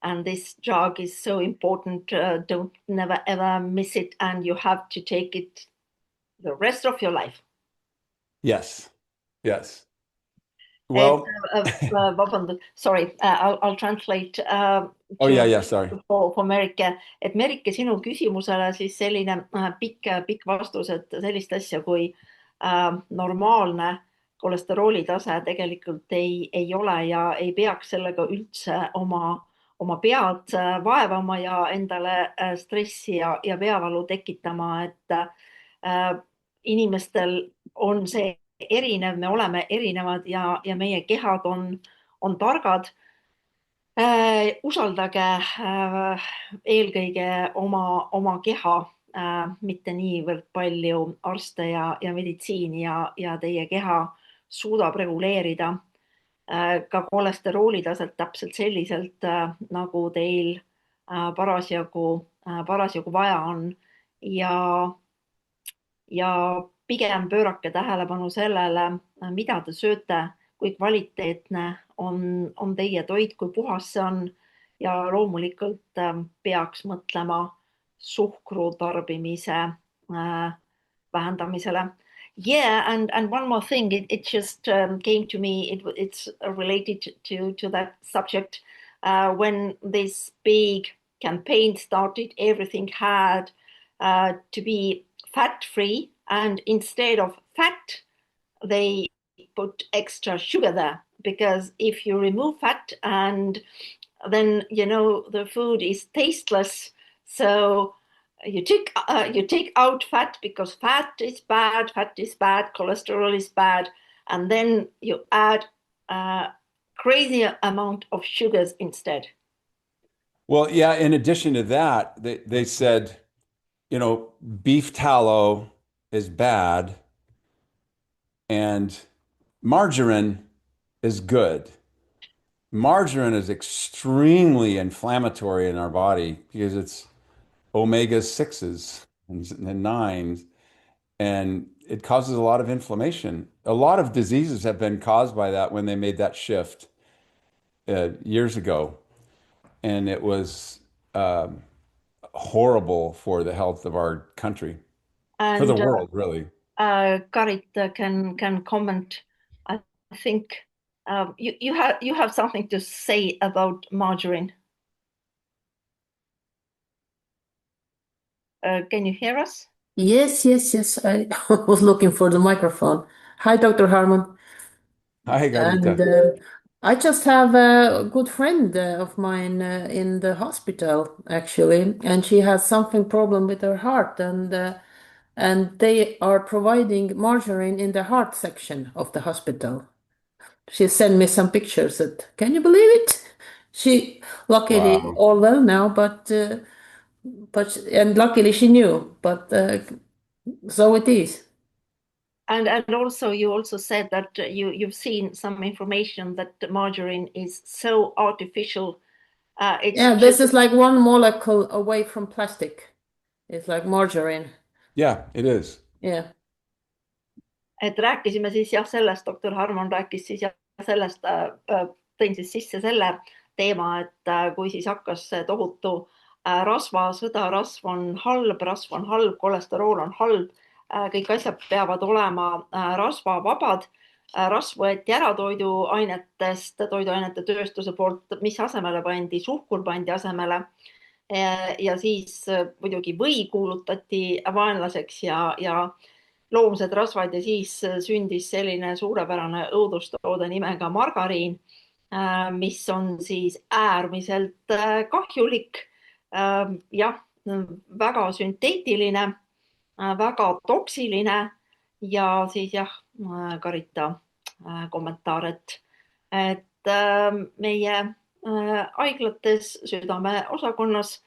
and this drug is so important. Don't never ever miss it, and you have to take it the rest of your life. Yes. Yes. Et, Well, vabandust, sorry, I'll translate oh yeah, sorry. for Merike. Et Merike, sinu küsimusele siis selline pikk vastus, et sellist asja kui normaalne kolesterooli tase tegelikult ei ole ja ei peaks sellega üldse oma pead vaevama ja endale stressi ja peavalu tekitama, et inimestel on see erinev, me oleme erinevad ja meie kehad on targad. Usaldage eelkõige oma keha, mitte niivõrd palju arste ja meditsiini ja teie keha suudab reguleerida ka kolesterooli taset täpselt selliselt, nagu teil parasjagu vaja on ja pigem pöörake tähelepanu sellele, mida te sööte, kui kvaliteetne on teie toit, kui puhas see on ja loomulikult peaks mõtlema suhkru tarbimise vähendamisele. Yeah, and one more thing, it just came to me, it's related to that subject. When this big campaign started, everything had to be fat-free, and instead of fat, they put extra sugar there, because if you remove fat and then the food is tasteless, so you take out fat because fat is bad, cholesterol is bad, and then you add a crazy amount of sugars instead. Well, yeah, in addition to that, they said, beef tallow is bad and margarine is good. Margarine is extremely inflammatory in our body because it's omega-6s and 9s, and it causes a lot of inflammation. A lot of diseases have been caused by that when they made that shift years ago. And it was horrible for the health of our country, for the world, really. Karit can comment. I think you have something to say about margarine. Can you hear us? Yes. I was looking for the microphone. Hi, Dr. Harmon. Hi, Garita. And I just have a good friend of mine in the hospital, actually, and she has something problem with her heart, and they are providing margarine in the heart section of the hospital. She sent me some pictures. Can you believe it? She luckily Wow. all well now, and luckily she knew, but so it is. And also you also said that you've seen some information that margarine is so artificial. This is like one molecule away from plastic. It's like margarine. Yeah, it is. Yeah. Et rääkisime siis sellest, doktor Harmon rääkis siis sellest, tõin siis sisse selle teema, et kui siis hakkas tohutu rasvasõda, rasv on halb, kolesterool on halb, kõik asjad peavad olema rasvavabad. Rasv võeti ära toiduainete tööstuse poolt, mis asemele pandi, suhkur pandi asemele ja siis muidugi või kuulutati vaenlaseks ja loomsed rasvad ja siis sündis selline suurepärane õudustoode nimega margariin, mis on siis äärmiselt kahjulik, jah, väga sünteetiline, väga toksiline ja siis jah, Karita kommentaar, et meie haiglates südameosakonnas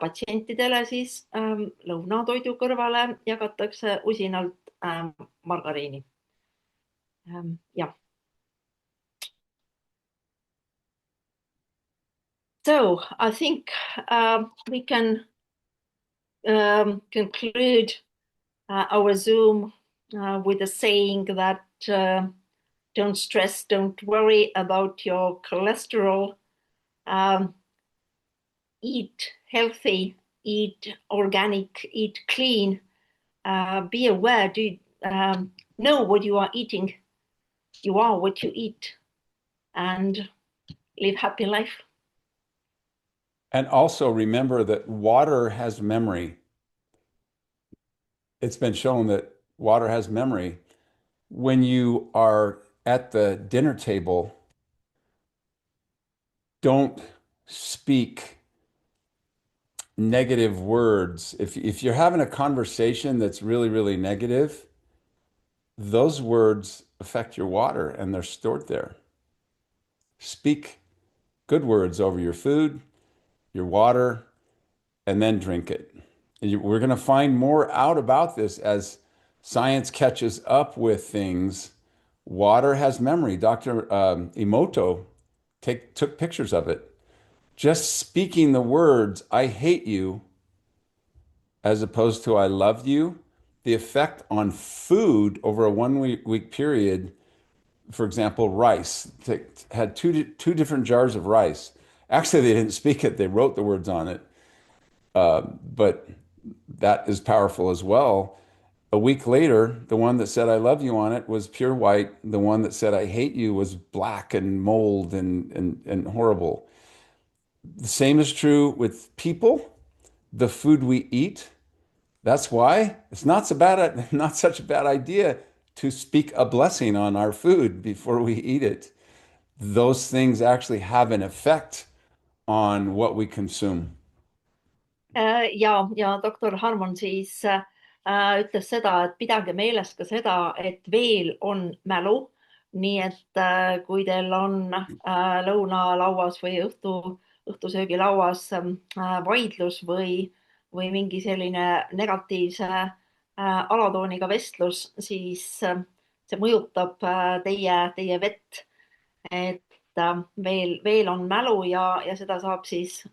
patsientidele siis lõunatoidu kõrvale jagatakse usinalt margariini. Jah. So I think we can conclude our Zoom with a saying that don't stress, don't worry about your cholesterol. Eat healthy, eat organic, eat clean. Be aware, know what you are eating. You are what you eat, and live happy life. And also remember that water has memory. It's been shown that water has memory. When you are at the dinner table, don't speak negative words. If you're having a conversation that's really, really negative, those words affect your water and they're stored there. Speak good words over your food, your water, and then drink it. We're going to find more out about this as science catches up with things. Water has memory. Dr. Emoto took pictures of it. Just speaking the words, I hate you, as opposed to I love you, the effect on food over a 1 week period, for example, rice, had two different jars of rice. Actually, they didn't speak it, they wrote the words on it. But that is powerful as well. A week later, the one that said I love you on it was pure white. The one that said I hate you was black and mold and horrible. The same is true with people, the food we eat. That's why it's not such a bad idea to speak a blessing on our food before we eat it. Those things actually have an effect on what we consume. ja doktor Harmon siis ütles seda, et pidage meeles ka seda, et veel on mälu. Nii et kui teil on lõunalauas või õhtusöögilauas vaidlus või mingi selline negatiivse alatooniga vestlus, siis see mõjutab teie vett. Et veel on mälu ja seda saab siis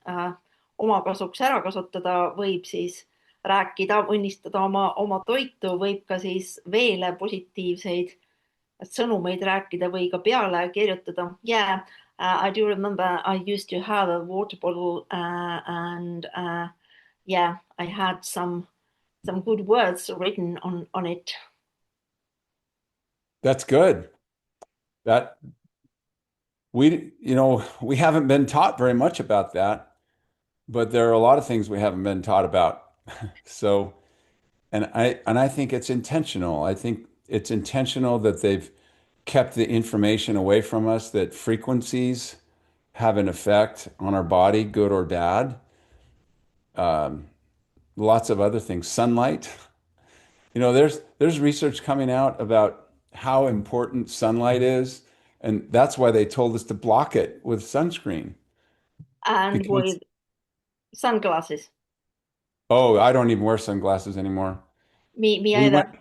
oma kasuks ära kasutada, võib siis rääkida, õnnistada oma toitu, võib ka siis veele positiivseid sõnumeid rääkida või ka peale kirjutada. Yeah, I do remember I used to have a water bottle and yeah, I had some good words written on it. That's good. We haven't been taught very much about that. But there are a lot of things we haven't been taught about. So, and I think it's intentional. I think it's intentional that they've kept the information away from us, that frequencies have an effect on our body, good or bad. Lots of other things. Sunlight. There's research coming out about how important sunlight is, and that's why they told us to block it with sunscreen. And Because with sunglasses. Oh, I don't even wear sunglasses anymore. Me We either.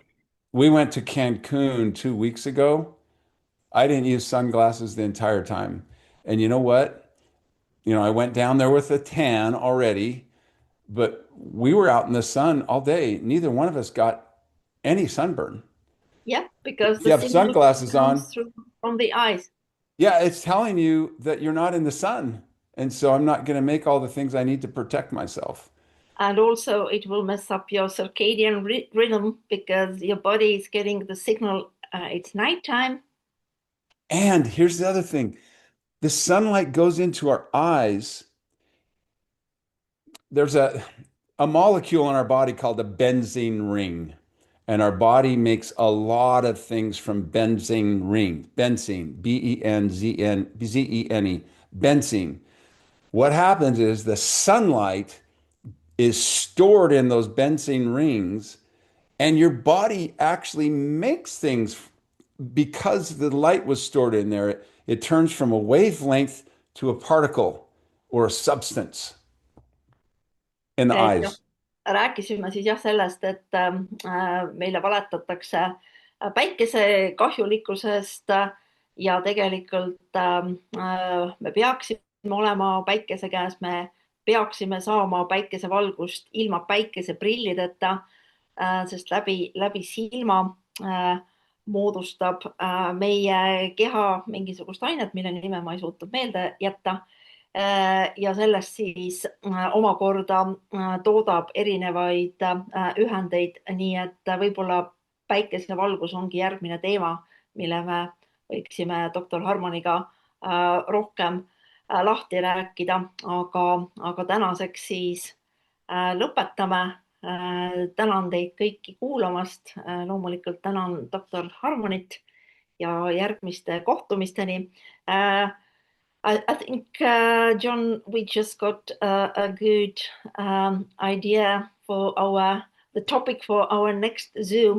we went to Cancun 2 weeks ago. I didn't use sunglasses the entire time. And you know what? I went down there with a tan already, but we were out in the sun all day. Neither one of us got any sunburn. Yeah, because If the you have signal sunglasses on, comes through from the eyes. yeah, it's telling you that you're not in the sun. And so I'm not going to make all the things I need to protect myself. And also it will mess up your circadian rhythm because your body is getting the signal it's nighttime. And here's the other thing. The sunlight goes into our eyes. There's a molecule in our body called a benzene ring. And our body makes a lot of things from benzene ring. Benzene, B-E-N-Z-E-N-E, benzene. What happens is the sunlight is stored in those benzene rings, and your body actually makes things because the light was stored in there. It turns from a wavelength to a particle or a substance in the eyes. Rääkisime siis sellest, et meile valetatakse päikese kahjulikkusest ja tegelikult me peaksime olema päikese käes, me peaksime saama päikesevalgust ilma päikeseprillideta, sest läbi silma moodustab meie keha mingisugust ainet, mille nime ma ei suutnud meelde jätta. Ja sellest siis omakorda toodab erinevaid ühendeid, nii et võib-olla päikesevalgus ongi järgmine teema, mille me võiksime doktor Harmoniga rohkem lahti rääkida, aga tänaseks siis lõpetame. Tänan teid kõiki kuulamast. Loomulikult tänan doktor Harmonit ja järgmiste kohtumisteni. I think, John, we just got a good idea for the topic for our next Zoom.